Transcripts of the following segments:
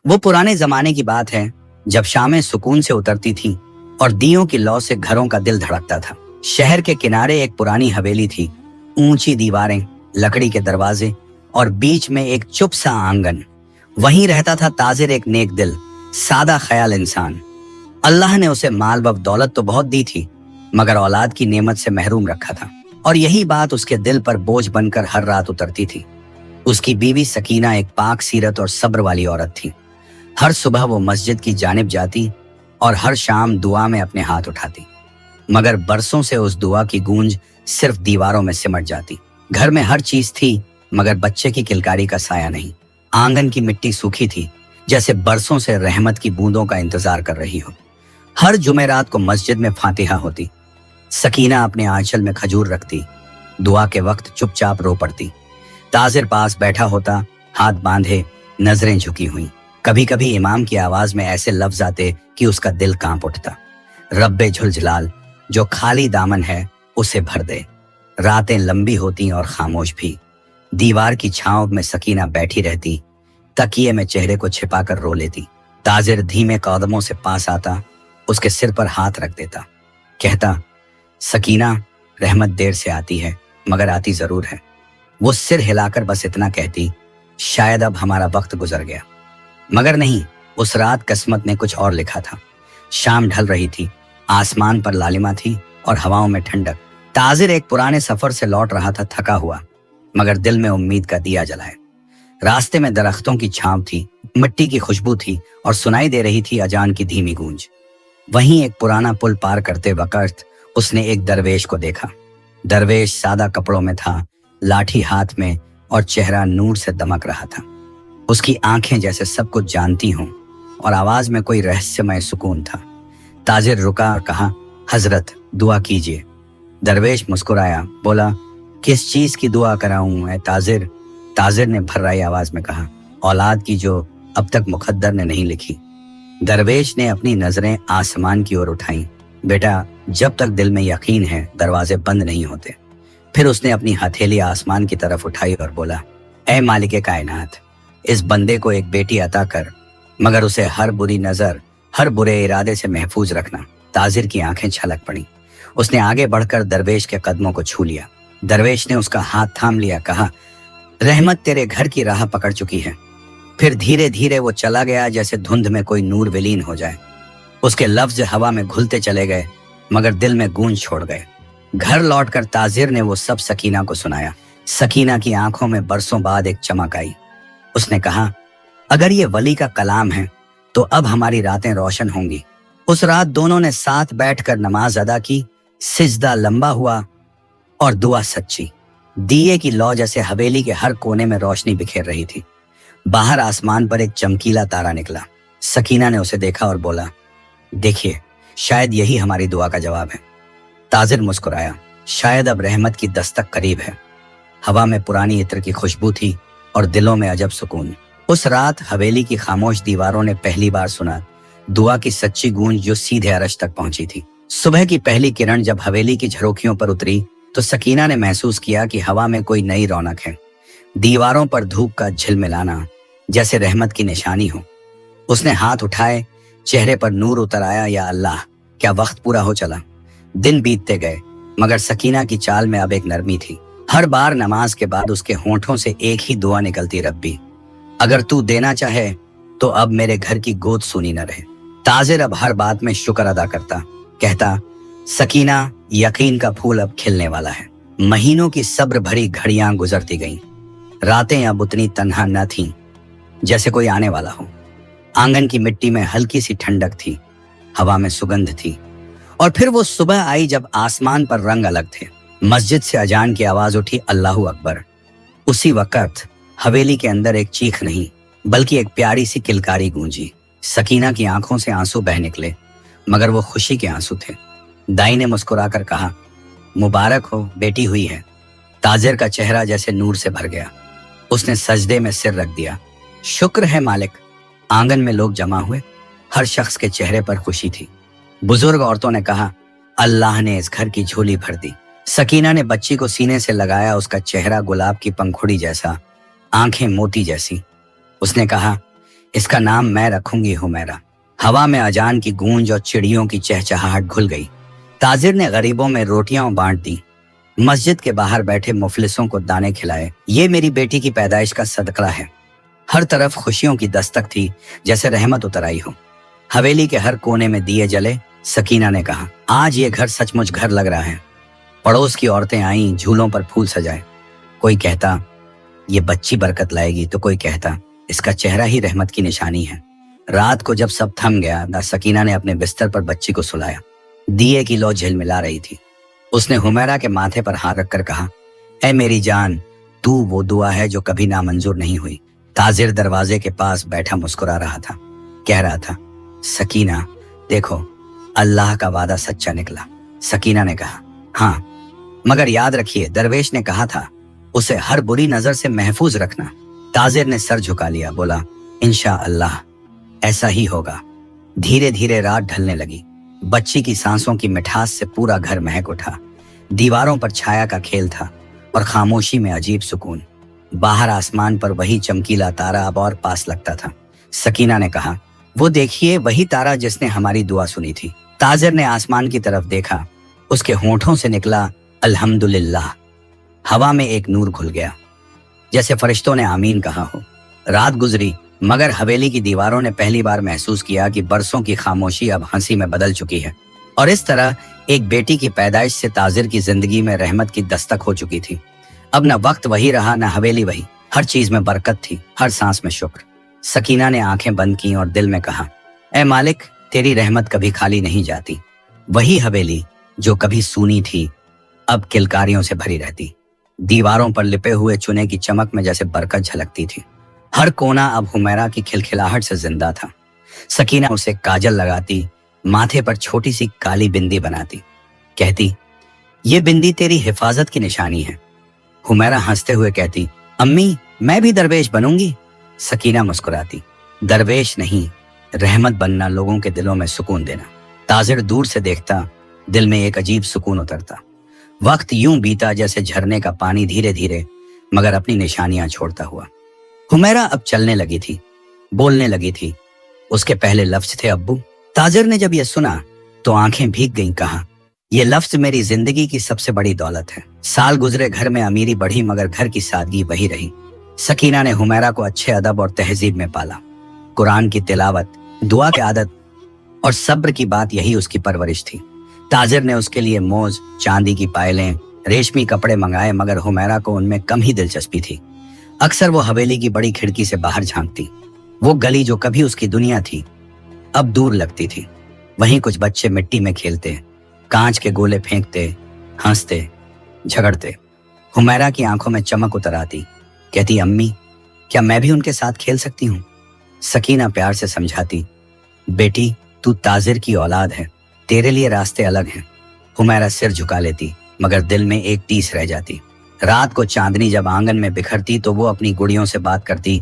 वो पुराने जमाने की बात है जब शामें सुकून से उतरती थी और दियों की लौ से घरों का दिल धड़कता था। शहर के किनारे एक पुरानी हवेली थी, ऊंची दीवारें, लकड़ी के दरवाजे और बीच में एक चुप सा आंगन। वहीं रहता था ताजिर, एक नेक दिल, सादा ख्याल इंसान। अल्लाह ने उसे माल व दौलत तो बहुत दी थी, मगर औलाद की नेमत से महरूम रखा था, और यही बात उसके दिल पर बोझ बनकर हर रात उतरती थी। उसकी बीवी सकीना एक पाक सीरत और सब्र वाली औरत थी। हर सुबह वो मस्जिद की जानिब जाती और हर शाम दुआ में अपने हाथ उठाती, मगर बरसों से उस दुआ की गूंज सिर्फ दीवारों में सिमट जाती। घर में हर चीज थी, मगर बच्चे की किलकारी का साया नहीं। आंगन की मिट्टी सूखी थी, जैसे बरसों से रहमत की बूंदों का इंतजार कर रही हो। हर जुमेरात को मस्जिद में फातिहा होती। सकीना अपने आंचल में खजूर रखती, दुआ के वक्त चुपचाप रो पड़ती। ताजिर पास बैठा होता, हाथ बांधे, नजरें झुकी हुई। कभी कभी इमाम की आवाज में ऐसे लफ्ज आते कि उसका दिल कांप उठता, रब्बे झुलझलाल, जो खाली दामन है उसे भर दे। रातें लंबी होती और खामोश भी। दीवार की छांव में सकीना बैठी रहती, तकिए में चेहरे को छिपाकर रो लेती। ताजिर धीमे कदमों से पास आता, उसके सिर पर हाथ रख देता, कहता, सकीना, रहमत देर से आती है मगर आती जरूर है। वो सिर हिलाकर बस इतना कहती, शायद अब हमारा वक्त गुजर गया। मगर नहीं, उस रात किस्मत ने कुछ और लिखा था। शाम ढल रही थी, आसमान पर लालिमा थी और हवाओं में ठंडक। ताजिर एक पुराने सफर से लौट रहा था, थका हुआ, मगर दिल में उम्मीद का दिया जलाए। रास्ते में दरख्तों की छांव थी, मिट्टी की खुशबू थी और सुनाई दे रही थी अजान की धीमी गूंज। वहीं एक पुराना पुल पार करते वक्त उसने एक दरवेश को देखा। दरवेश सादा कपड़ों में था, लाठी हाथ में, और चेहरा नूर से दमक रहा था। उसकी आंखें जैसे सब कुछ जानती हों और आवाज में कोई रहस्यमय सुकून था। ताजिर रुका और कहा, हजरत, दुआ कीजिए। दरवेश मुस्कुराया, बोला, किस चीज की दुआ कराऊं ऐ ताजिर? ताजिर ने भर्राई आवाज में कहा, औलाद की जो अब तक मुकद्दर ने नहीं लिखी। दरवेश ने अपनी नजरें आसमान की ओर उठाई। बेटा, जब तक दिल में यकीन है दरवाजे बंद नहीं होते। फिर उसने अपनी हथेली आसमान की तरफ उठाई और बोला, ऐ मालिके कायनात, इस बंदे को एक बेटी अता कर, मगर उसे हर बुरी नजर, हर बुरे इरादे से महफूज रखना। ताजिर की आंखें छलक पड़ी। उसने आगे बढ़कर दरवेश के कदमों को छू लिया। दरवेश ने उसका हाथ थाम लिया, कहा, रहमत तेरे घर की राह पकड़ चुकी है। फिर धीरे धीरे वो चला गया, जैसे धुंध में कोई नूर विलीन हो जाए। उसके लफ्ज हवा में घुलते चले गए, मगर दिल में गूंज छोड़ गए। घर लौटकर ताजिर ने वो सब सकीना को सुनाया। सकीना की आंखों में बरसों बाद एक चमक आई। उसने कहा, अगर ये वली का कलाम है तो अब हमारी रातें रोशन होंगी। उस रात दोनों ने साथ बैठकर नमाज अदा की। सिजदा लंबा हुआ और दुआ सच्ची। दिए की लौ जैसे हवेली के हर कोने में रोशनी बिखेर रही थी। बाहर आसमान पर एक चमकीला तारा निकला। सकीना ने उसे देखा और बोला, देखिए, शायद यही हमारी दुआ का जवाब है। ताजिर मुस्कुराया, शायद अब रहमत की दस्तक करीब है। हवा में पुरानी इत्र की खुशबू थी और दिलों में अजब सुकून। उस रात हवेली की खामोश दीवारों ने पहली बार सुना दुआ की सच्ची गूंज, जो सीधे अरश तक पहुंची थी। सुबह की पहली किरण जब हवेली की झरोखियों पर उतरी तो सकीना ने महसूस किया कि हवा में कोई नई रौनक है। दीवारों पर धूप का झिलमिलाना जैसे रहमत की निशानी हो। उसने हाथ उठाए, चेहरे पर नूर उतर आया। या अल्लाह, क्या वक्त पूरा हो चला। दिन बीतते गए, मगर सकीना की चाल में अब एक नरमी थी। हर बार नमाज के बाद उसके होंठों से एक ही दुआ निकलती, रब्बी, अगर तू देना चाहे तो अब मेरे घर की गोद सूनी न रहे। ताजिर अब हर बात में शुक्र अदा करता, कहता, सकीना, यकीन का फूल अब खिलने वाला है। महीनों की सब्र भरी घड़ियां गुजरती गईं। रातें अब उतनी तन्हा न थीं, जैसे कोई आने वाला हो। आंगन की मिट्टी में हल्की सी ठंडक थी, हवा में सुगंध थी। और फिर वो सुबह आई जब आसमान पर रंग अलग थे। मस्जिद से अजान की आवाज उठी, अल्लाहू अकबर। उसी वक्त हवेली के अंदर एक चीख नहीं, बल्कि एक प्यारी सी किलकारी गूंजी। सकीना की आंखों से आंसू बह निकले, मगर वो खुशी के आंसू थे। दाई ने मुस्कुराकर कहा, मुबारक हो, बेटी हुई है। ताजिर का चेहरा जैसे नूर से भर गया। उसने सजदे में सिर रख दिया। शुक्र है मालिक। आंगन में लोग जमा हुए, हर शख्स के चेहरे पर खुशी थी। बुजुर्ग औरतों ने कहा, अल्लाह ने इस घर की झोली भर दी। सकीना ने बच्ची को सीने से लगाया, उसका चेहरा गुलाब की पंखुड़ी जैसा, आंखें मोती जैसी। उसने कहा, इसका नाम मैं रखूंगी हुमैरा। हवा में अजान की गूंज और चिड़ियों की चहचहाहट घुल गई। ताजिर ने गरीबों में रोटियां बांट दी, मस्जिद के बाहर बैठे मुफलिसों को दाने खिलाए। ये मेरी बेटी की पैदाइश का सदका है। हर तरफ खुशियों की दस्तक थी, जैसे रहमत उतर आई हो। हवेली के हर कोने में दिए जले। सकीना ने कहा, आज ये घर सचमुच घर लग रहा है। पड़ोस की औरतें आईं, झूलों पर फूल सजाए। कोई कहता ये बच्ची बरकत लाएगी, तो कोई कहता इसका चेहरा ही रहमत की निशानी है। रात को जब सब थम गया, सकीना ने अपने बिस्तर पर बच्ची को सुलाया। दिए की लौ झिलमिला रही थी। उसने हुमैरा के माथे पर हाथ रखकर कहा, ऐ मेरी जान, तू वो दुआ है जो कभी नामंजूर नहीं हुई। ताजिर दरवाजे के पास बैठा मुस्कुरा रहा था, कह रहा था, सकीना देखो, अल्लाह का वादा सच्चा निकला। सकीना ने कहा, हाँ, मगर याद रखिए, दरवेश ने कहा था उसे हर बुरी नजर से महफूज रखना। ताजिर ने सर झुका लिया, बोला, इंशाअल्लाह ऐसा ही होगा। धीरे धीरे रात ढलने लगी। बच्ची की सांसों की मिठास से पूरा घर महक उठा। दीवारों पर छाया का खेल था और खामोशी में अजीब सुकून। बाहर आसमान पर वही चमकीला तारा अब और पास लगता था। सकीना ने कहा, वो देखिए, वही तारा जिसने हमारी दुआ सुनी थी। ताजिर ने आसमान की तरफ देखा। उसके होंठों से निकला अल्हम्दुलिल्लाह। हवा में एक नूर घुल गया, जैसे फरिश्तों ने आमीन कहा हो। रात गुजरी, मगर हवेली की दीवारों ने पहली बार महसूस किया कि बरसों की खामोशी अब हंसी में बदल चुकी है। और इस तरह एक बेटी की पैदाइश से ताजिर की जिंदगी में रहमत की दस्तक हो चुकी थी। अब न वक्त वही रहा, न हवेली वही। हर चीज में बरकत थी, हर सांस में शुक्र। सकीना ने आंखें बंद की और दिल में कहा, ऐ मालिक, तेरी रहमत कभी खाली नहीं जाती। वही हवेली जो कभी सूनी थी, अब किलकारियों से भरी रहती। दीवारों पर लिपे हुए चुने की चमक में जैसे बरकत झलकती थी। हर कोना अब हुमैरा की खिलखिलाहट से जिंदा था। सकीना उसे काजल लगाती, माथे पर छोटी सी काली बिंदी बनाती, कहती, ये बिंदी तेरी हिफाजत की निशानी है। हुमैरा हंसते हुए कहती, अम्मी, मैं भी दरवेश बनूंगी। सकीना मुस्कुराती, दरवेश नहीं, रहमत बनना, लोगों के दिलों में सुकून देना। ताजिर दूर से देखता, दिल में एक अजीब सुकून उतरता। वक्त यूं बीता जैसे झरने का पानी धीरे धीरे मगर अपनी निशानियां छोड़ता हुआ। हुमैरा अब चलने लगी थी, बोलने लगी थी। उसके पहले लफ्ज थे अब्बू। ताजिर ने जब यह सुना तो आंखें भीग गईं। कहा, यह लफ्ज मेरी जिंदगी की सबसे बड़ी दौलत है। साल गुजरे, घर में अमीरी बढ़ी, मगर घर की सादगी वही रही। सकीना ने हुमैरा को अच्छे अदब और तहजीब में पाला। कुरान की तिलावत, दुआ की आदत और सब्र की बात, यही उसकी परवरिश थी। ताजिर ने उसके लिए मोज, चांदी की पायलें, रेशमी कपड़े मंगाए, मगर हुमैरा को उनमें कम ही दिलचस्पी थी। अक्सर वो हवेली की बड़ी खिड़की से बाहर झांकती। वो गली जो कभी उसकी दुनिया थी, अब दूर लगती थी। वहीं कुछ बच्चे मिट्टी में खेलते, कांच के गोले फेंकते, हंसते, झगड़ते। हुमैरा की आंखों में चमक उतर आती, कहती, अम्मी, क्या मैं भी उनके साथ खेल सकती हूँ? सकीना प्यार से समझाती, बेटी, तू ताजिर की औलाद है, तेरे लिए रास्ते अलग हैं। हुमैरा सिर झुका लेती, मगर दिल में एक टीस रह जाती। रात को चांदनी जब आंगन में बिखरती तो वो अपनी गुड़ियों से बात करती,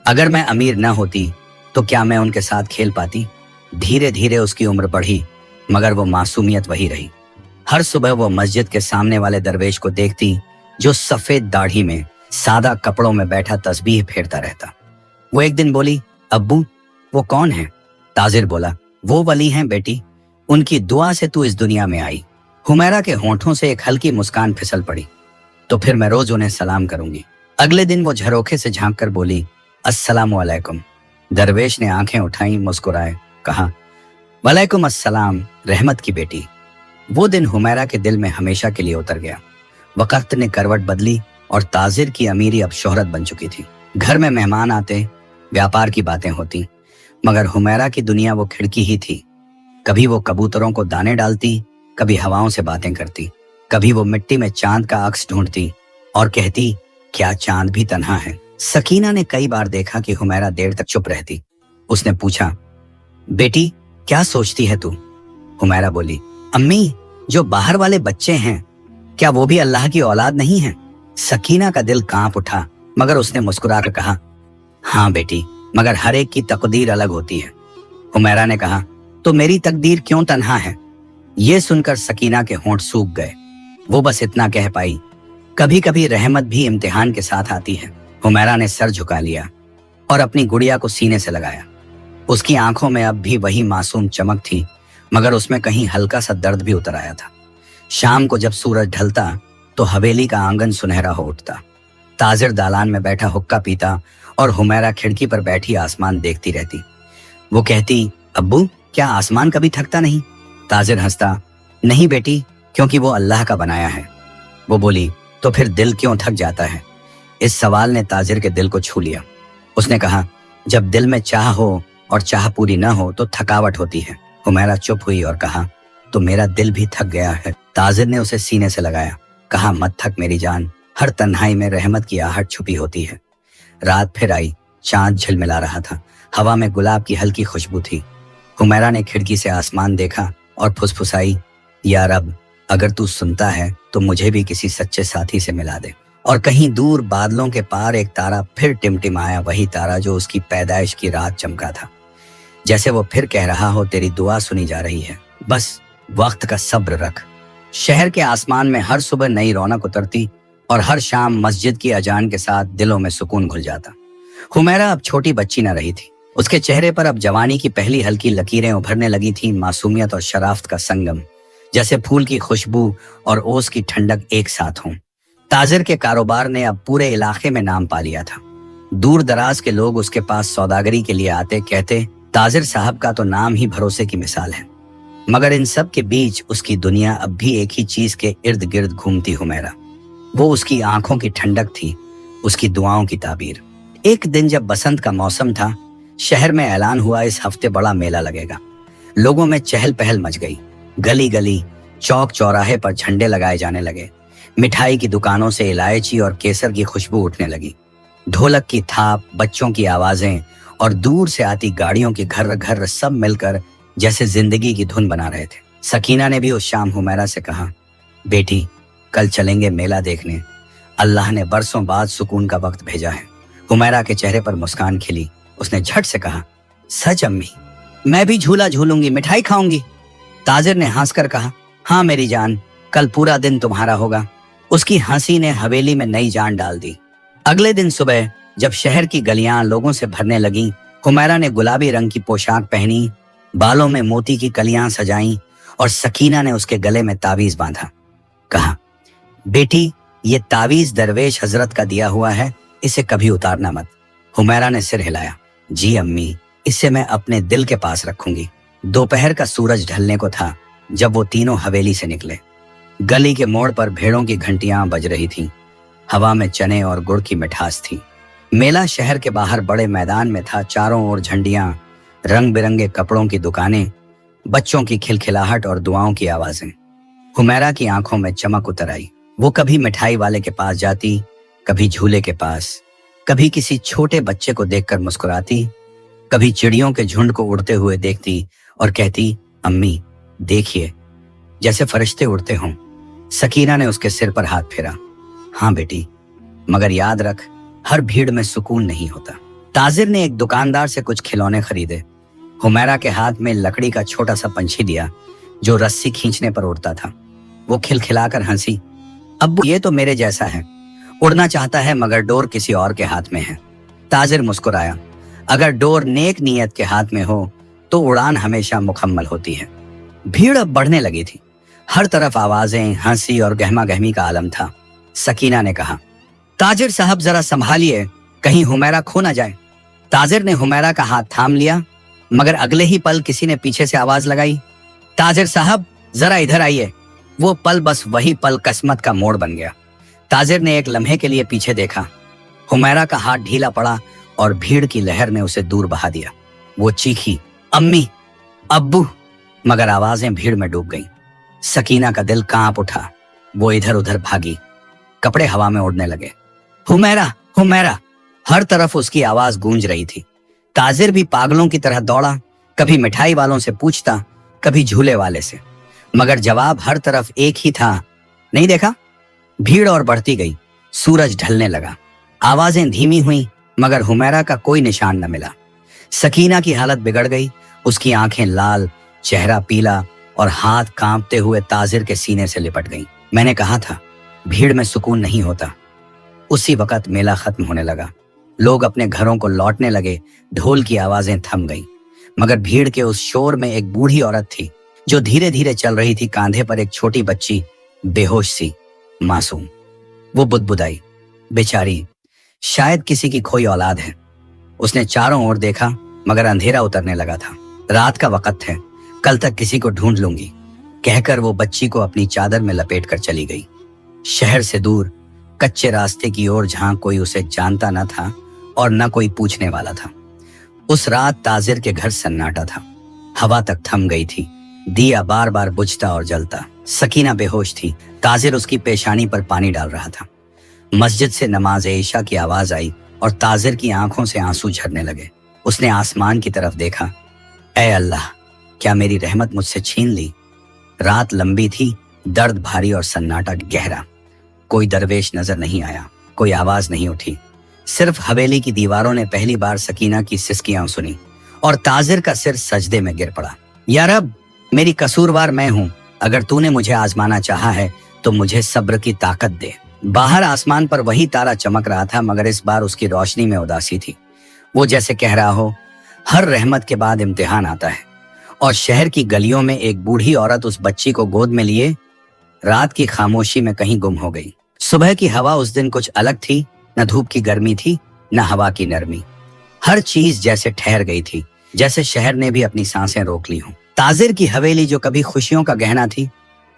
अगर मैं अमीर न होती तो क्या मैं उनके साथ खेल पाती? धीरे धीरे उसकी उम्र बढ़ी, मगर वो मासूमियत वही रही। हर सुबह वो मस्जिद के सामने वाले दरवेश को देखती, जो सफेद दाढ़ी में, सादा कपड़ों में बैठा तस्बीह फेरता रहता। वो एक दिन बोली, अब्बू, वो कौन है? ताजिर बोला, वो वली हैं बेटी, उनकी दुआ से तू इस दुनिया में आई। हुमैरा के होंठों से एक हल्की मुस्कान फिसल पड़ी, तो फिर मैं रोज उन्हें सलाम करूंगी। अगले दिन वो झरोखे से झांक कर बोली, अस्सलामु अलैकुम। दरवेश ने आंखें उठाई, मुस्कुराए, कहा, वालेकुम अस्सलाम, रहमत की बेटी। वो दिन हुमैरा के दिल में हमेशा के लिए उतर गया। वक्त ने करवट बदली और ताजिर की अमीरी अब शोहरत बन चुकी थी। घर में मेहमान आते, व्यापार की बातें होती, मगर हुमैरा की दुनिया वो खिड़की ही थी। कभी वो कबूतरों को दाने डालती, कभी हवाओं से बातें करती, कभी वो मिट्टी में चांद का अक्स ढूंढती और कहती, क्या चांद भी तन्हा है? सकीना ने कई बार देखा कि हुमैरा देर तक चुप रहती। उसने पूछा, बेटी, क्या सोचती है तू? हुमैरा बोली, अम्मी, जो बाहर वाले बच्चे हैं, क्या वो भी अल्लाह की औलाद नहीं है? सकीना का दिल कांप उठा, मगर उसने मुस्कुराकर कहा, हाँ बेटी, मगर हर एक की तकदीर अलग होती है। हुमैरा ने कहा, तो मेरी तकदीर क्यों तन्हा है? ये सुनकर सकीना के होंठ सूख गए। वो बस इतना कह पाई, कभी कभी रहमत भी इम्तिहान के साथ आती है। हुमैरा ने सर झुका लिया, और अपनी गुड़िया को सीने से लगाया। उसकी आंखों में अब भी वही मासूम चमक थी, मगर उसमें कहीं हल्का सा दर्द भी उतर आया था। शाम को जब सूरज ढलता तो हवेली का आंगन सुनहरा हो उठता। ताजिर दालान में बैठा हुक्का पीता और हुमैरा खिड़की पर बैठी आसमान देखती रहती। वो कहती, अब्बू क्या आसमान कभी थकता नहीं? ताजिर हंसता, नहीं बेटी, क्योंकि वो अल्लाह का बनाया है। वो बोली, तो फिर दिल क्यों थक जाता है? इस सवाल ने ताजिर के दिल को छू लिया। उसने कहा, जब दिल में चाह हो और चाह पूरी न हो तो थकावट होती है। हुमैरा चुप हुई और कहा, तो मेरा दिल भी थक गया है। ताजिर ने उसे सीने से लगाया, कहा, मत थक मेरी जान, हर तन्हाई में रहमत की आहट छुपी होती है। रात फिर आई, चांद झिलमिला रहा था, हवा में गुलाब की हल्की खुशबू थी। हुमैरा ने खिड़की से आसमान देखा और फुसफुसाई, या रब, अगर तू सुनता है तो मुझे भी किसी सच्चे साथी से मिला दे। और कहीं दूर बादलों के पार एक तारा फिर टिमटिमाया, वही तारा जो उसकी पैदाइश की रात चमका था। जैसे वो फिर कह रहा हो, तेरी दुआ सुनी जा रही है, बस वक्त का सब्र रख। शहर के आसमान में हर सुबह नई रौनक उतरती और हर शाम मस्जिद की अजान के साथ दिलों में सुकून घुल जाता। हुमैरा अब छोटी बच्ची न रही थी। उसके चेहरे पर अब जवानी की पहली हल्की लकीरें उभरने लगी थी, मासूमियत और शराफत का संगम, जैसे फूल की खुशबू और ओस की ठंडक एक साथ हों। ताजिर के कारोबार ने अब पूरे इलाके में नाम पा लिया था। दूर दराज के लोग उसके पास सौदागरी के लिए आते, कहते, ताजिर साहब का तो नाम ही भरोसे की मिसाल है। मगर इन सब के बीच उसकी दुनिया अब भी एक ही चीज के इर्द गिर्द घूमती। हुमैरा, वो उसकी आंखों की ठंडक थी, उसकी दुआओं की ताबीर। एक दिन जब बसंत का मौसम था, शहर में ऐलान हुआ, इस हफ्ते बड़ा मेला लगेगा। लोगों में चहल पहल मच गई। गली गली, चौक चौराहे पर झंडे लगाए जाने लगे। मिठाई की दुकानों से इलायची और केसर की खुशबू उठने लगी। ढोलक की थाप, बच्चों की आवाजें और दूर से आती गाड़ियों की घर घर सब मिलकर जैसे जिंदगी की धुन बना रहे थे। सकीना ने भी उस शाम हुमैरा से कहा, बेटी, कल चलेंगे मेला देखने। अल्लाह ने बरसों बाद सुकून का वक्त भेजा है। हुमैरा के चेहरे पर मुस्कान खिली। उसने झट से कहा, सच अम्मी, मैं भी झूला झूलूंगी, मिठाई खाऊंगी। ताजिर ने हंसकर कहा, हाँ मेरी जान, कल पूरा दिन तुम्हारा होगा। उसकी हंसी ने हवेली में नई जान डाल दी। अगले दिन सुबह जब शहर की गलियां लोगों से भरने लगीं, हुमैरा ने गुलाबी रंग की पोशाक पहनी, बालों में मोती की कलियां सजाईं और सकीना ने उसके गले में तावीज बांधा। कहा, बेटी, ये तावीज दरवेश हजरत का दिया हुआ है, इसे कभी उतारना मत। हुमैरा ने सिर हिलाया, जी अम्मी, इसे मैं अपने दिल के पास रखूंगी। दोपहर का सूरज ढलने को था जब वो तीनों हवेली से निकले। गली के मोड़ पर भेड़ों की घंटियां बज रही थीं। हवा में चने और गुड़ की मिठास थी। मेला शहर के बाहर बड़े मैदान में था। चारों ओर झंडियां, रंग बिरंगे कपड़ों की दुकानें, बच्चों की खिलखिलाहट और दुआओं की आवाजें। हुमैरा की आंखों में चमक उतर आई। वो कभी मिठाई वाले के पास जाती, कभी झूले के पास, कभी किसी छोटे बच्चे को देखकर मुस्कुराती, कभी चिड़ियों के झुंड को उड़ते हुए देखती और कहती, अम्मी देखिए, जैसे फरिश्ते उड़ते हों। सकीना ने उसके सिर पर हाथ फेरा, हाँ बेटी, मगर याद रख, हर भीड़ में सुकून नहीं होता। ताजिर ने एक दुकानदार से कुछ खिलौने खरीदे। हुमैरा के हाथ में लकड़ी का छोटा सा पंछी दिया जो रस्सी खींचने पर उड़ता था। वो खिलखिलाकर हंसी, अब्बू ये तो मेरे जैसा है, उड़ना चाहता है मगर डोर किसी और के हाथ में है। ताजिर मुस्कुराया, अगर डोर नेक नियत के हाथ में हो तो उड़ान हमेशा मुकम्मल होती है। भीड़ अब बढ़ने लगी थी। हर तरफ आवाजें, हंसी और गहमा गहमी का आलम था। सकीना ने कहा, ताजिर साहब जरा संभालिए, कहीं हुमैरा खो ना जाए। ताजिर ने हुमैरा का हाथ थाम लिया, मगर अगले ही पल किसी ने पीछे से आवाज लगाई, ताजिर साहब जरा इधर आइए। वो पल बस वही पल किस्मत का मोड़ बन गया। ताजिर ने एक लम्हे के लिए पीछे देखा। हुमैरा का हाथ ढीला पड़ा और भीड़ की लहर ने उसे दूर बहा दिया। वो चीखी, अम्मी, अब्बू, मगर आवाजें भीड़ में डूब गईं। सकीना का दिल कांप उठा। वो इधर उधर भागी, कपड़े हवा में उड़ने लगे। हुमैरा, हुमैरा, हर तरफ उसकी आवाज गूंज रही थी। ताजिर भी पागलों की तरह दौड़ा, कभी मिठाई वालों से पूछता, कभी झूले वाले से, मगर जवाब हर तरफ एक ही था, नहीं देखा। भीड़ और बढ़ती गई। सूरज ढलने लगा। आवाजें धीमी हुई, मगर हुमैरा का कोई निशान न मिला। सकीना की हालत बिगड़ गई। उसकी आंखें लाल, चेहरा पीला और हाथ कांपते हुए ताजिर के सीने से लिपट गईं। मैंने कहा था, भीड़ में सुकून नहीं होता। उसी वक्त मेला खत्म होने लगा। लोग अपने घरों को लौटने लगे। ढोल की आवाजें थम गईं, मगर भीड़ के उस शोर में एक बूढ़ी औरत थी जो धीरे धीरे चल रही थी, कांधे पर एक छोटी बच्ची, बेहोश सी, मासूम। वो बुदबुदाई, बेचारी, शायद किसी की खोई औलाद है। उसने चारों ओर देखा, मगर अंधेरा उतरने लगा था। रात का वक्त है, कल तक किसी को ढूंढ लूंगी, कहकर वो बच्ची को अपनी चादर में लपेट कर चली गई। शहर से दूर कच्चे रास्ते की ओर, जहां कोई उसे जानता न था और न कोई पूछने वाला था। उस रात ताजिर के घर सन्नाटा था। हवा तक थम गई थी, दिया बार बार बुझता और जलता। सकीना बेहोश थी, ताजिर उसकी पेशानी पर पानी डाल रहा था। मस्जिद से नमाज ईशा की आवाज आई और ताजिर की आंखों से आंसू झरने लगे। उसने आसमान की तरफ देखा। ऐ अल्लाह, क्या मेरी रहमत मुझसे छीन ली? रात लंबी थी, दर्द भारी और सन्नाटा गहरा। कोई दरवेश नजर नहीं आया, कोई आवाज नहीं उठी। सिर्फ हवेली की दीवारों ने पहली बार सकीना की सिसकियां सुनी और ताजिर का सिर सजदे में गिर पड़ा। या रब, मेरी कसूरवार मैं हूं। अगर तूने मुझे आजमाना चाहा है तो मुझे सब्र की ताकत दे। बाहर आसमान पर वही तारा चमक रहा था, मगर इस बार उसकी रोशनी में उदासी थी। वो जैसे कह रहा हो, हर रहमत के बाद इम्तिहान आता है। और शहर की गलियों में एक बूढ़ी औरत उस बच्ची को गोद में लिए रात की खामोशी में कहीं गुम हो गई। सुबह की हवा उस दिन कुछ अलग थी, न धूप की गर्मी थी, न हवा की नरमी। हर चीज जैसे ठहर गई थी, जैसे शहर ने भी अपनी सांसें रोक ली हों। ताजिर की हवेली, जो कभी खुशियों का गहना थी,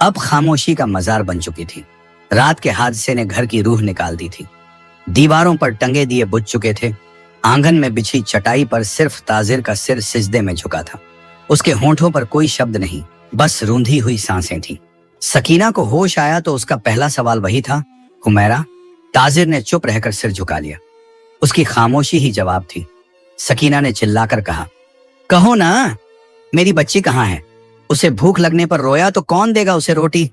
अब खामोशी का मजार बन चुकी थी। रात के हादसे ने घर की रूह निकाल दी थी। दीवारों पर टंगे दिए बुझ चुके थे। आंगन में बिछी चटाई पर सिर्फ ताजिर का सिर सिजदे में झुका था। उसके होंठों पर कोई शब्द नहीं, बस रूंधी हुई सांसें थीं। सकीना को होश आया तो उसका पहला सवाल वही था, हुमैरा? ताजिर ने चुप रहकर सिर झुका लिया। उसकी खामोशी ही जवाब थी। सकीना ने चिल्लाकर कहा, कहो ना, मेरी बच्ची कहाँ है? उसे भूख लगने पर रोया तो कौन देगा उसे रोटी?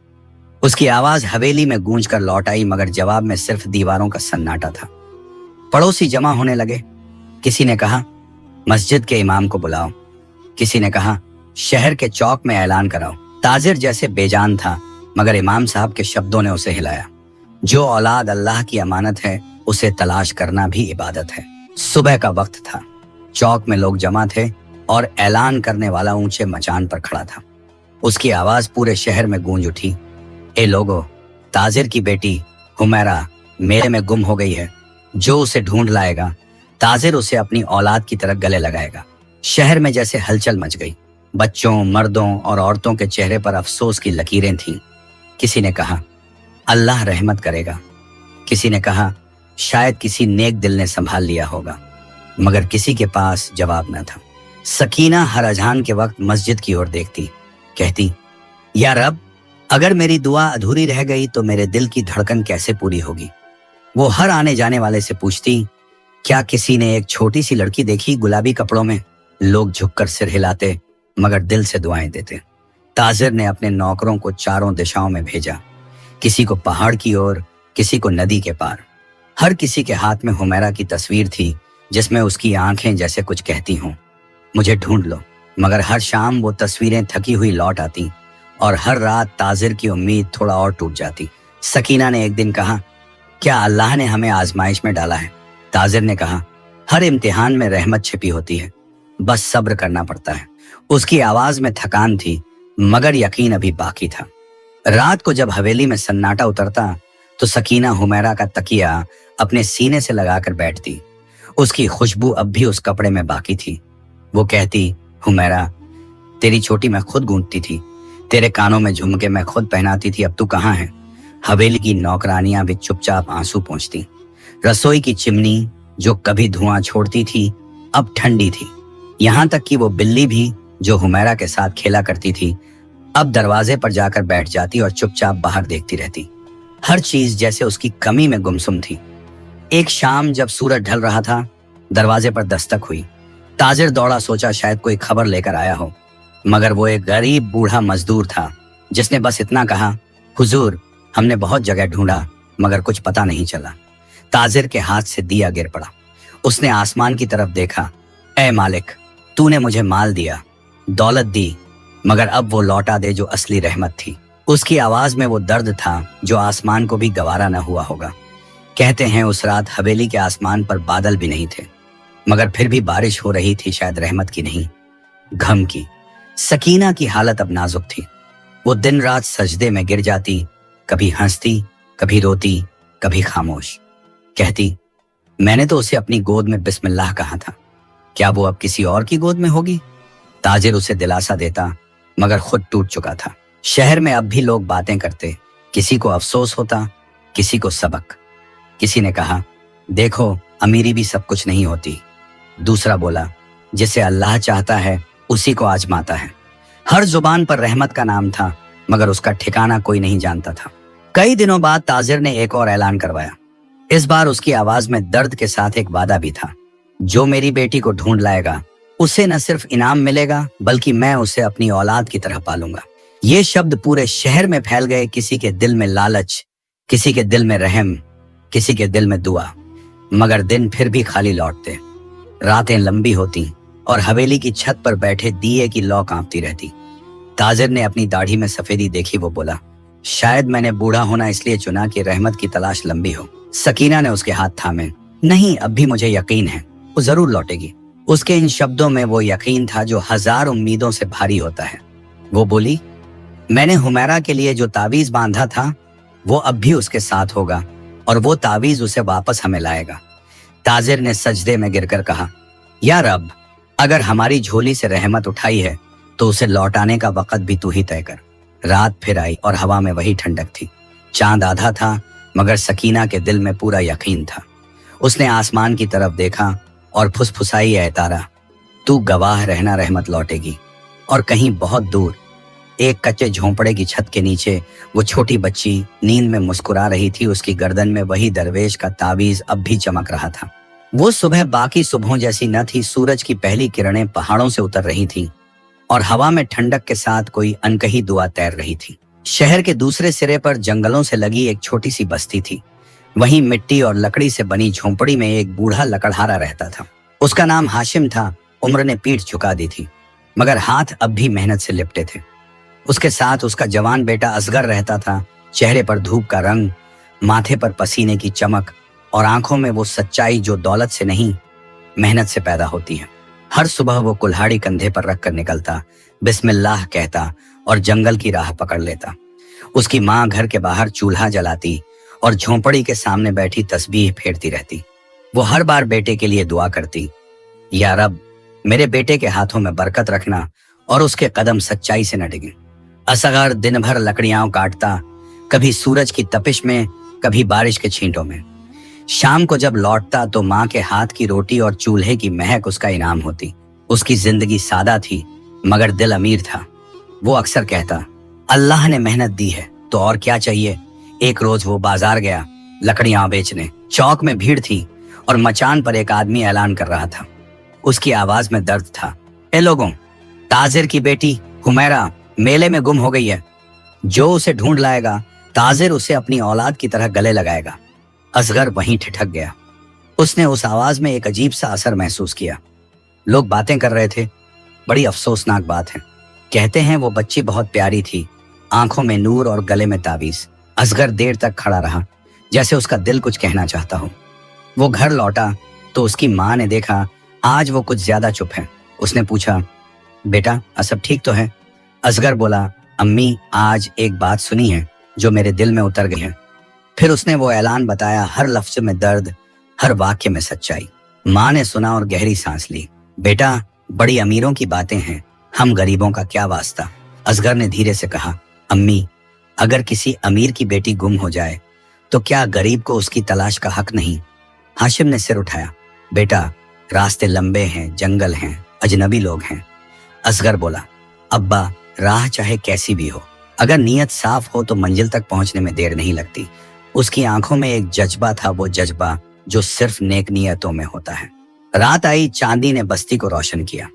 उसकी आवाज हवेली में गूंज कर लौट आई, मगर जवाब में सिर्फ दीवारों का सन्नाटा था। पड़ोसी जमा होने लगे। किसी ने कहा, मस्जिद के इमाम को बुलाओ। किसी ने कहा, शहर के चौक में ऐलान कराओ। ताजिर जैसे बेजान था, मगर इमाम साहब के शब्दों ने उसे हिलाया। जो औलाद अल्लाह की अमानत है, उसे तलाश करना भी इबादत है। सुबह का वक्त था। चौक में लोग जमा थे और ऐलान करने वाला ऊंचे मचान पर खड़ा था। उसकी आवाज पूरे शहर में गूंज उठी, ए लोगो, ताजिर की बेटी हुमैरा मेले में गुम हो गई है। जो उसे ढूंढ लाएगा, ताजिर उसे अपनी औलाद की तरह गले लगाएगा। शहर में जैसे हलचल मच गई। बच्चों, मर्दों और औरतों के चेहरे पर अफसोस की लकीरें थीं। किसी ने कहा, अल्लाह रहमत करेगा। किसी ने कहा, शायद किसी नेक दिल ने संभाल लिया होगा, मगर किसी के पास जवाब न था। सकीना हर अजान के वक्त मस्जिद की ओर देखती, कहती, या रब, अगर मेरी दुआ अधूरी रह गई तो मेरे दिल की धड़कन कैसे पूरी होगी? वो हर आने जाने वाले से पूछती, क्या किसी ने एक छोटी सी लड़की देखी गुलाबी कपड़ों में? लोग झुककर सिर हिलाते, मगर दिल से दुआएं देते। ताजिर ने अपने नौकरों को चारों दिशाओं में भेजा, किसी को पहाड़ की ओर, किसी को नदी के पार। हर किसी के हाथ में हुमैरा की तस्वीर थी, जिसमें उसकी आंखें जैसे कुछ कहती हों, मुझे ढूंढ लो। मगर हर शाम वो तस्वीरें थकी हुई लौट आती और हर रात ताजिर की उम्मीद थोड़ा और टूट जाती। सकीना ने एक दिन कहा, क्या अल्लाह ने हमें आजमाइश में डाला है? ताजिर ने कहा, हर इम्तिहान में रहमत छिपी होती है, बस सब्र करना पड़ता है। उसकी आवाज में थकान थी, मगर यकीन अभी बाकी था। रात को जब हवेली में सन्नाटा उतरता तो सकीना हुमैरा का तकिया अपने सीने से लगाकर बैठती। उसकी खुशबू अब भी उस कपड़े में बाकी थी। वो कहती, हुमैरा, तेरी चोटी मैं खुद गूंथती थी, तेरे कानों में झुमके मैं खुद पहनाती थी, अब तू कहाँ है? हवेली की नौकरानियां भी चुपचाप आंसू पोंछती। रसोई की चिमनी जो कभी धुआं छोड़ती थी, अब ठंडी थी। यहां तक कि वो बिल्ली भी जो हुमैरा के साथ खेला करती थी, अब दरवाजे पर जाकर बैठ जाती और चुपचाप बाहर देखती रहती। हर चीज जैसे उसकी कमी में गुमसुम थी। एक शाम जब सूरज ढल रहा था, दरवाजे पर दस्तक हुई। ताजिर दौड़ा, सोचा शायद कोई खबर लेकर आया हो, मगर वो एक गरीब बूढ़ा मजदूर था, जिसने बस इतना कहा, हुजूर, हमने बहुत जगह ढूंढा मगर कुछ पता नहीं चला। ताजिर के हाथ से दिया गिर पड़ा। उसने आसमान की तरफ देखा। ऐ मालिक, तूने मुझे माल दिया, दौलत दी, मगर अब वो लौटा दे जो असली रहमत थी। उसकी आवाज में वो दर्द था जो आसमान को भी गवारा न हुआ होगा। कहते हैं उस रात हवेली के आसमान पर बादल भी नहीं थे, मगर फिर भी बारिश हो रही थी, शायद रहमत की नहीं, गम की। सकीना की हालत अब नाजुक थी। वो दिन रात सजदे में गिर जाती, कभी हंसती, कभी रोती, कभी खामोश। कहती, मैंने तो उसे अपनी गोद में बिस्मिल्लाह कहा था, क्या वो अब किसी और की गोद में होगी? ताजिर उसे दिलासा देता, मगर खुद टूट चुका था। शहर में अब भी लोग बातें करते, किसी को अफसोस होता, किसी को सबक। किसी ने कहा, देखो अमीरी भी सब कुछ नहीं होती। दूसरा बोला, जिसे अल्लाह चाहता है उसी को आजमाता है। हर जुबान पर रहमत का नाम था, मगर उसका ठिकाना कोई नहीं जानता था। कई दिनों बाद ताजिर ने एक और ऐलान करवाया। इस बार उसकी आवाज में दर्द के साथ एक वादा भी था, जो मेरी बेटी को ढूंढ लाएगा उसे न सिर्फ इनाम मिलेगा, बल्कि मैं उसे अपनी औलाद की तरह पालूंगा। ये शब्द पूरे शहर में फैल गए। किसी के दिल में लालच, किसी के दिल में रहम, किसी के दिल में दुआ। मगर दिन फिर भी खाली लौटते। रातें लंबी होती और हवेली की छत पर बैठे दिए की लौ कांपती रहती। ताजिर ने अपनी दाढ़ी में सफेदी देखी। वो बोला, शायद मैंने बूढ़ा होना इसलिए चुना कि रहमत की तलाश लंबी हो। सकीना ने उसके हाथ थामे। नहीं, अब भी मुझे यकीन है, वो जरूर लौटेगी। उसके इन शब्दों में वो यकीन था जो 1000 उम्मीदों से भारी होता है। वो बोली, मैंने हुमैरा के लिए जो तावीज बांधा था वो अब भी उसके साथ होगा और वो तावीज उसे वापस हमें लाएगा। ताजिर ने सजदे में गिरकर कहा, या रब, अगर हमारी झोली से रहमत उठाई है तो उसे लौटाने का वक्त भी तू ही तय कर। रात फिर आई और हवा में वही ठंडक थी। चांद आधा था, मगर सकीना के दिल में पूरा यकीन था। उसने आसमान की तरफ देखा और फुसफुसाई, ऐ तारा, तू गवाह रहना, रहमत लौटेगी। और कहीं बहुत दूर एक कच्चे झोंपड़े की छत के नीचे वो छोटी बच्ची नींद में मुस्कुरा रही थी। उसकी गर्दन में वही दरवेश का तावीज अब भी चमक रहा था। वो सुबह बाकी सुबहों जैसी न थी। सूरज की पहली किरणें पहाड़ों से उतर रही थी और हवा में ठंडक के साथ कोई अनकही दुआ तैर रही थी। शहर के दूसरे सिरे पर जंगलों से लगी एक छोटी सी बस्ती थी। वहीं मिट्टी और लकड़ी से बनी झोंपड़ी में एक बूढ़ा लकड़हारा रहता था। उसका नाम हाशिम था। उम्र ने पीठ झुका दी थी, मगर हाथ अब भी मेहनत से लिपटे थे। उसके साथ उसका जवान बेटा असगर रहता था। चेहरे पर धूप का रंग, माथे पर पसीने की चमक और आंखों में वो सच्चाई जो दौलत से नहीं, मेहनत से पैदा होती है। हर सुबह वो कुल्हाड़ी कंधे पर रखकर निकलता, बिस्मिल्लाह कहता और जंगल की राह पकड़ लेता। उसकी माँ घर के बाहर चूल्हा जलाती और झोंपड़ी के सामने बैठी तस्बीह फेरती रहती। वो हर बार बेटे के लिए दुआ करती, या रब, मेरे बेटे के हाथों में बरकत रखना और उसके कदम सच्चाई से न डिगे। असगर दिन भर लकड़ियां काटता, कभी सूरज की तपिश में, कभी बारिश के छींटों में। शाम को जब लौटता तो माँ के हाथ की रोटी और चूल्हे की महक उसका इनाम होती। उसकी जिंदगी सादा थी, मगर दिल अमीर था। वो अक्सर कहता, अल्लाह ने मेहनत दी है तो और क्या चाहिए। एक रोज वो बाजार गया लकड़ियां बेचने। चौक में भीड़ थी और मचान पर एक आदमी ऐलान कर रहा था। उसकी आवाज में दर्द था, ए लोगों, ताजिर की बेटी हुमैरा मेले में गुम हो गई है। जो उसे ढूंढ लाएगा, ताजिर उसे अपनी औलाद की तरह गले लगाएगा। असगर वहीं ठिठक गया। उसने उस आवाज में एक अजीब सा असर महसूस किया। लोग बातें कर रहे थे। बड़ी अफसोसनाक बात है। कहते हैं वो बच्ची बहुत प्यारी थी, आंखों में नूर और गले में तावीज। असगर देर तक खड़ा रहा, जैसे उसका दिल कुछ कहना चाहता हो। वो घर लौटा तो उसकी माँ ने देखा आज वो कुछ ज्यादा चुप है। उसने पूछा, बेटा सब ठीक तो है? असगर बोला, अम्मी, आज एक बात सुनी है जो मेरे दिल में उतर गई है। फिर उसने वो ऐलान बताया, हर लफ्ज में दर्द, हर वाक्य में सच्चाई। माँ ने सुना और गहरी सांस ली। बेटा, बड़ी अमीरों की बातें हैं, हम गरीबों का क्या वास्ता। असगर ने धीरे से कहा, अम्मी, अगर किसी अमीर की बेटी गुम हो जाए तो क्या गरीब को उसकी तलाश का हक नहीं? हाशिम ने सिर उठाया, बेटा, रास्ते लंबे हैं, जंगल हैं, अजनबी लोग हैं। असगर बोला, अब्बा, राह चाहे कैसी भी हो, अगर नीयत साफ हो तो मंजिल तक पहुंचने में देर नहीं लगती। उसकी आंखों में एक जज्बा था, वो जज्बा जो सिर्फ नेक नियतों में होता है। रात आई, चांदी ने बस्ती को रोशन किया।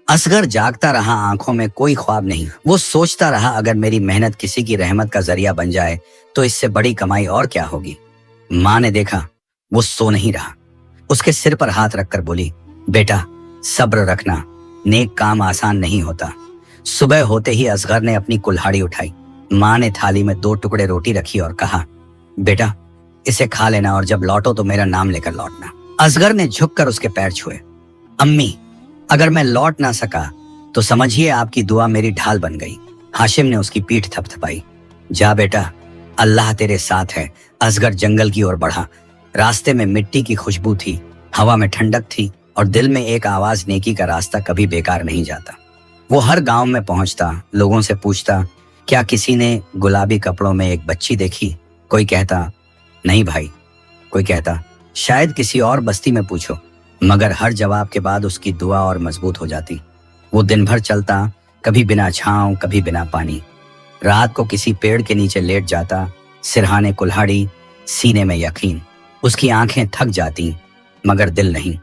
असगर जागता रहा, आंखों में कोई ख्वाब नहीं। वो सोचता रहा, अगर मेरी मेहनत किसी की रहमत का जरिया बन जाए तो इससे बड़ी कमाई और क्या होगी। माँ ने देखा वो सो नहीं रहा। उसके सिर पर हाथ रखकर बोली, बेटा, सब्र रखना, नेक काम आसान नहीं होता। सुबह होते ही असगर ने अपनी कुल्हाड़ी उठाई। माँ ने थाली में 2 टुकड़े रोटी रखी और कहा, बेटा, इसे खा लेना और जब लौटो तो मेरा नाम लेकर लौटना। असगर ने झुककर उसके पैर छुए। अम्मी, अगर मैं लौट ना सका तो समझिए आपकी दुआ मेरी ढाल बन गई। हाशिम ने उसकी पीठ थपथपाई। जा बेटा, अल्लाह तेरे साथ है। असगर जंगल की ओर बढ़ा। रास्ते में मिट्टी की खुशबू थी, हवा में ठंडक थी और दिल में एक आवाज, नेकी का रास्ता कभी बेकार नहीं जाता। वो हर गांव में पहुंचता, लोगों से पूछता, क्या किसी ने गुलाबी कपड़ों में एक बच्ची देखी? कोई कहता, नहीं भाई। कोई कहता, शायद किसी और बस्ती में पूछो। मगर हर जवाब के बाद उसकी दुआ और मजबूत हो जाती। वो दिन भर चलता, कभी बिना छांव, कभी बिना पानी। रात को किसी पेड़ के नीचे लेट जाता, सिरहाने कुल्हाड़ी, सीने में यकीन। उसकी आंखें थक जाती मगर दिल नहीं।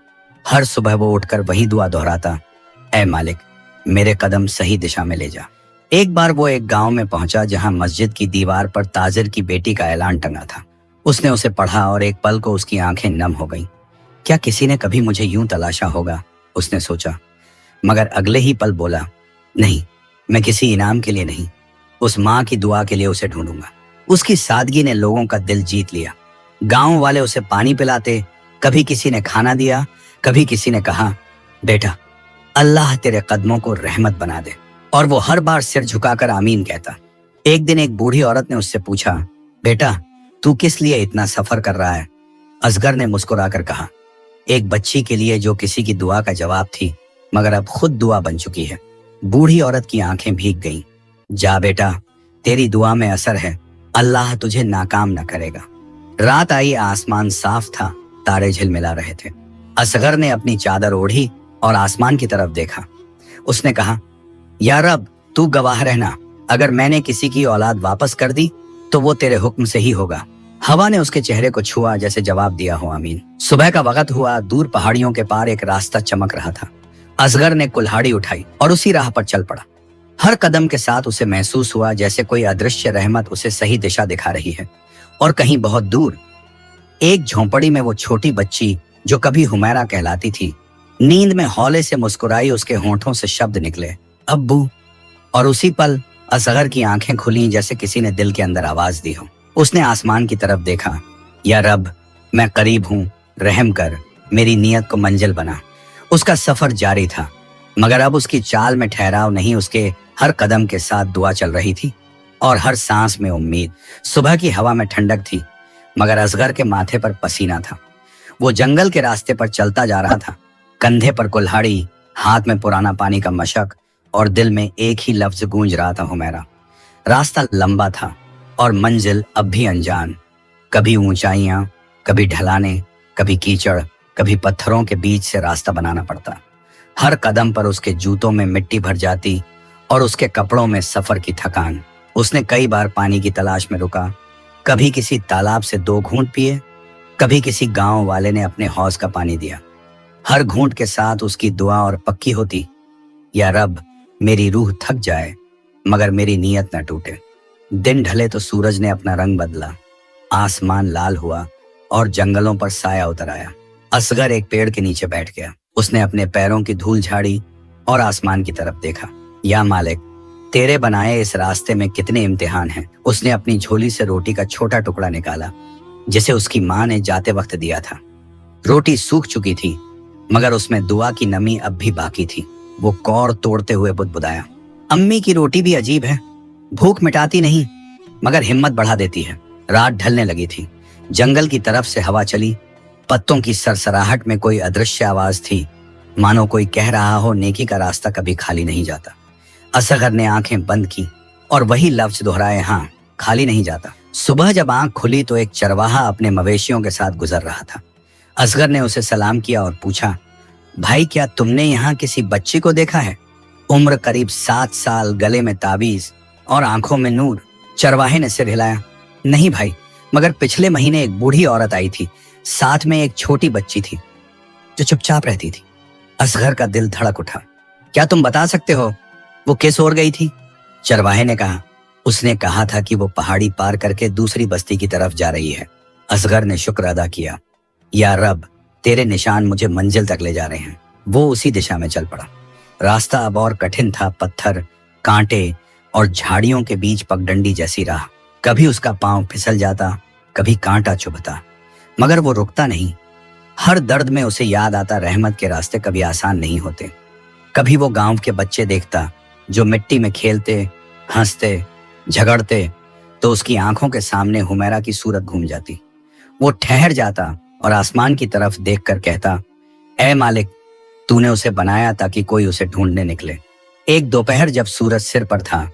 हर सुबह वो उठकर वही दुआ दोहराता, ऐ मालिक, मेरे कदम सही दिशा में ले जा। एक बार वो एक गांव में पहुंचा जहां मस्जिद की दीवार पर ताजिर की बेटी का ऐलान टंगा था। उसने उसे पढ़ा और एक पल को उसकी आंखें नम हो गईं। क्या किसी ने कभी मुझे यूं तलाशा होगा? उसने सोचा, मगर अगले ही पल बोला, नहीं, मैं किसी इनाम के लिए नहीं, उस माँ की दुआ के लिए उसे ढूंढूंगा। उसकी सादगी ने लोगों का दिल जीत लिया। गांव वाले उसे पानी पिलाते, कभी किसी ने खाना दिया, कभी किसी ने कहा, बेटा, अल्लाह तेरे कदमों को रहमत बना दे। और वो हर बार सिर झुकाकर आमीन कहता। एक दिन एक बूढ़ी औरत ने उससे पूछा, बेटा, तू किस लिए इतना सफर कर रहा है? असगर ने मुस्कुराकर कहा, एक बच्ची के लिए जो किसी की दुआ का जवाब थी, मगर अब खुद दुआ बन चुकी है। बूढ़ी औरत की आंखें भीग गईं। जा बेटा, तेरी दुआ में असर है, अल्लाह तुझे नाकाम न करेगा। रात आई, आसमान साफ था, तारे झिलमिला रहे थे। असगर ने अपनी चादर ओढ़ी और आसमान की तरफ देखा। उसने कहा, या रब, तू गवाह रहना, अगर मैंने किसी की औलाद वापस कर दी तो वो तेरे हुक्म से ही होगा। हवा ने उसके चेहरे को छुआ जैसे जवाब दिया हो आमीन। सुबह का वक्त हुआ, दूर पहाड़ियों के पार एक रास्ता चमक रहा था। असगर ने कुल्हाड़ी उठाई और उसी राह पर चल पड़ा। हर कदम के साथ उसे महसूस हुआ जैसे कोई अदृश्य रहमत उसे सही दिशा दिखा रही है। और कहीं बहुत दूर एक झोंपड़ी में वो छोटी बच्ची जो कभी हुमैरा कहलाती थी, नींद में हौले से मुस्कुराई। उसके होंठों से शब्द निकले, अब्बू। और उसी पल असगर की आंखें खुली जैसे किसी ने दिल के अंदर आवाज दी हो। उसने आसमान की तरफ देखा, या रब, मैं करीब हूं, रहम कर, मेरी नीयत को मंजिल बना। उसका सफर जारी था, मगर अब उसकी चाल में ठहराव नहीं, उसके हर कदम के साथ दुआ चल रही थी और हर सांस में उम्मीद। सुबह की हवा में ठंडक थी, मगर असगर के माथे पर पसीना था। वो जंगल के रास्ते पर चलता जा रहा था, कंधे पर कुल्हाड़ी, हाथ में पुराना पानी का मशक और दिल में एक ही लफ्ज गूंज रहा था, हुमैरा। रास्ता लंबा था और मंजिल अब भी अनजान। कभी ऊंचाइयां, कभी ढलाने, कभी कीचड़, कभी पत्थरों के बीच से रास्ता बनाना पड़ता। हर कदम पर उसके जूतों में मिट्टी भर जाती और उसके कपड़ों में सफर की थकान। उसने कई बार पानी की तलाश में रुका, कभी किसी तालाब से 2 घूंट पिए, कभी किसी गांव वाले ने अपने हौज का पानी दिया। हर घूंट के साथ उसकी दुआ और पक्की होती, या रब, मेरी रूह थक जाए मगर मेरी नीयत न टूटे। दिन ढले तो सूरज ने अपना रंग बदला, आसमान लाल हुआ और जंगलों पर साया उतर आया। असगर एक पेड़ के नीचे बैठ गया। उसने अपने पैरों की धूल झाड़ी और आसमान की तरफ देखा। या मालिक, तेरे बनाए इस रास्ते में कितने इम्तिहान हैं। उसने अपनी झोली से रोटी का छोटा टुकड़ा निकाला जिसे उसकी माँ ने जाते वक्त दिया था। रोटी सूख चुकी थी मगर उसमें दुआ की नमी अब भी बाकी थी। वो कौर तोड़ते हुए बुदबुदाया, अम्मी की रोटी भी अजीब है, भूख मिटाती नहीं मगर हिम्मत बढ़ा देती है। रात ढलने लगी थी। जंगल की तरफ से हवा चली। पत्तों की सरसराहट में कोई अदृश्य आवाज थी, मानो कोई कह रहा हो, नेकी का रास्ता कभी खाली नहीं जाता। असगर ने आंखें बंद की और वही लफ्ज दोहराए, हाँ, खाली नहीं जाता। सुबह जब आंख खुली तो एक चरवाहा अपने मवेशियों के साथ गुजर रहा था। असगर ने उसे सलाम किया और पूछा, भाई, क्या तुमने यहाँ किसी बच्ची को देखा है? उम्र करीब 7 साल, गले में ताबीज और आंखों में नूर। चरवाहे ने सिर हिलाया, नहीं भाई, मगर पिछले महीने एक बूढ़ी औरत आई थी, साथ में एक छोटी बच्ची थी जो चुपचाप रहती थी। असगर का दिल धड़क उठा। क्या तुम बता सकते हो वो किस ओर गई थी? चरवाहे ने कहा, उसने कहा था कि वो पहाड़ी पार करके दूसरी बस्ती की तरफ जा रही है। असगर ने शुक्र अदा किया, या रब, तेरे निशान मुझे मंजिल तक ले जा रहे हैं। वो उसी दिशा में चल पड़ा। रास्ता अब और कठिन था, पत्थर, कांटे और झाड़ियों के बीच पगडंडी जैसी राह। कभी उसका पांव फिसल जाता, कभी कांटा चुभता, मगर वो रुकता नहीं। हर दर्द में उसे याद आता रहमत के रास्ते कभी आसान नहीं होते। कभी वो गांव के बच्चे देखता जो मिट्टी में खेलते, हंसते, झगड़ते, तो उसकी आंखों के सामने हुमैरा की सूरत घूम जाती। वो ठहर जाता और आसमान की तरफ देखकर कहता, ऐ मालिक, तूने उसे बनाया ताकि कोई उसे ढूंढने निकले। एक दोपहर जब सूरज सिर पर था,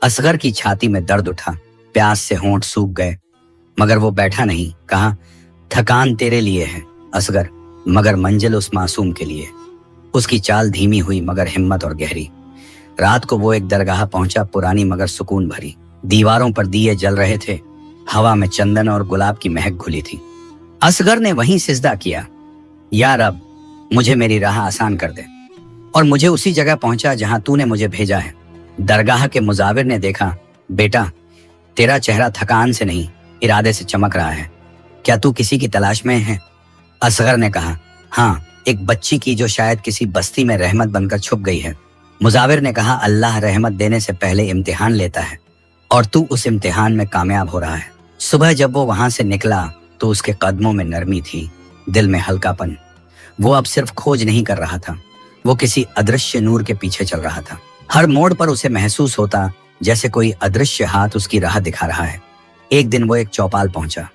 असगर की छाती में दर्द उठा, प्यास से होंठ सूख गए, मगर वो बैठा नहीं। कहा, थकान तेरे लिए है असगर, मगर मंजिल उस मासूम के लिए। उसकी चाल धीमी हुई मगर हिम्मत और गहरी। रात को वो एक दरगाह पहुंचा, पुरानी मगर सुकून भरी। दीवारों पर दिए जल रहे थे, हवा में चंदन और गुलाब की महक घुली थी। असगर ने वहीं सिजदा किया, या रब, मुझे मेरी राह आसान कर दे। और मुझे उसी जगह पहुंचा जहां तूने मुझे भेजा है। दरगाह के मुजाविर ने देखा, बेटा, तेरा चेहरा थकान से नहीं, इरादे से चमक रहा है। क्या तू किसी की तलाश में है? असगर ने कहा, हाँ, एक बच्ची की जो शायद किसी बस्ती में रहमत बनकर छुप गई है। मुजाविर ने कहा, अल्लाह रहमत देने से पहले इम्तिहान लेता है और तू उस इम्तिहान में कामयाब हो रहा है। सुबह जब वो वहां से निकला तो उसके कदमों में नरमी थी, दिल में हल्कापन। वो अब सिर्फ खोज नहीं कर रहा था, वो किसी अदृश्य नूर के पीछे चल रहा था। हर मोड़ पर उसे महसूस होता जैसे कोई अदृश्य हाथ उसकी राह दिखा रहा है। एक दिन वो एक चौपाल पहुंचा।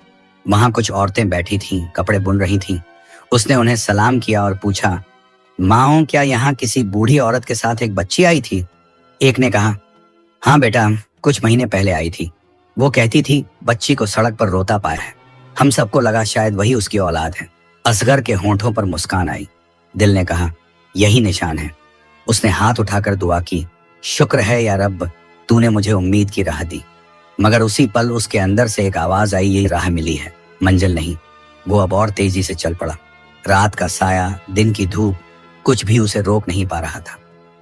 वहां कुछ औरतें बैठी थीं, कपड़े बुन रही थीं। उसने उन्हें सलाम किया और पूछा, माओ, क्या यहाँ किसी बूढ़ी औरत के साथ एक बच्ची आई थी? एक ने कहा, हाँ बेटा, कुछ महीने पहले आई थी। वो कहती थी बच्ची को सड़क पर रोता पाया है। हम सबको लगा शायद वही उसकी औलाद है। असगर के होंठों पर मुस्कान आई। दिल ने कहा, यही निशान है। उसने हाथ उठाकर दुआ की, शुक्र है या रब, तूने मुझे उम्मीद की राह दी। मगर उसी पल उसके अंदर से एक आवाज आई, ये राह मिली है, मंजिल नहीं। वो अब और तेजी से चल पड़ा। रात का साया, दिन की धूप, कुछ भी उसे रोक नहीं पा रहा था।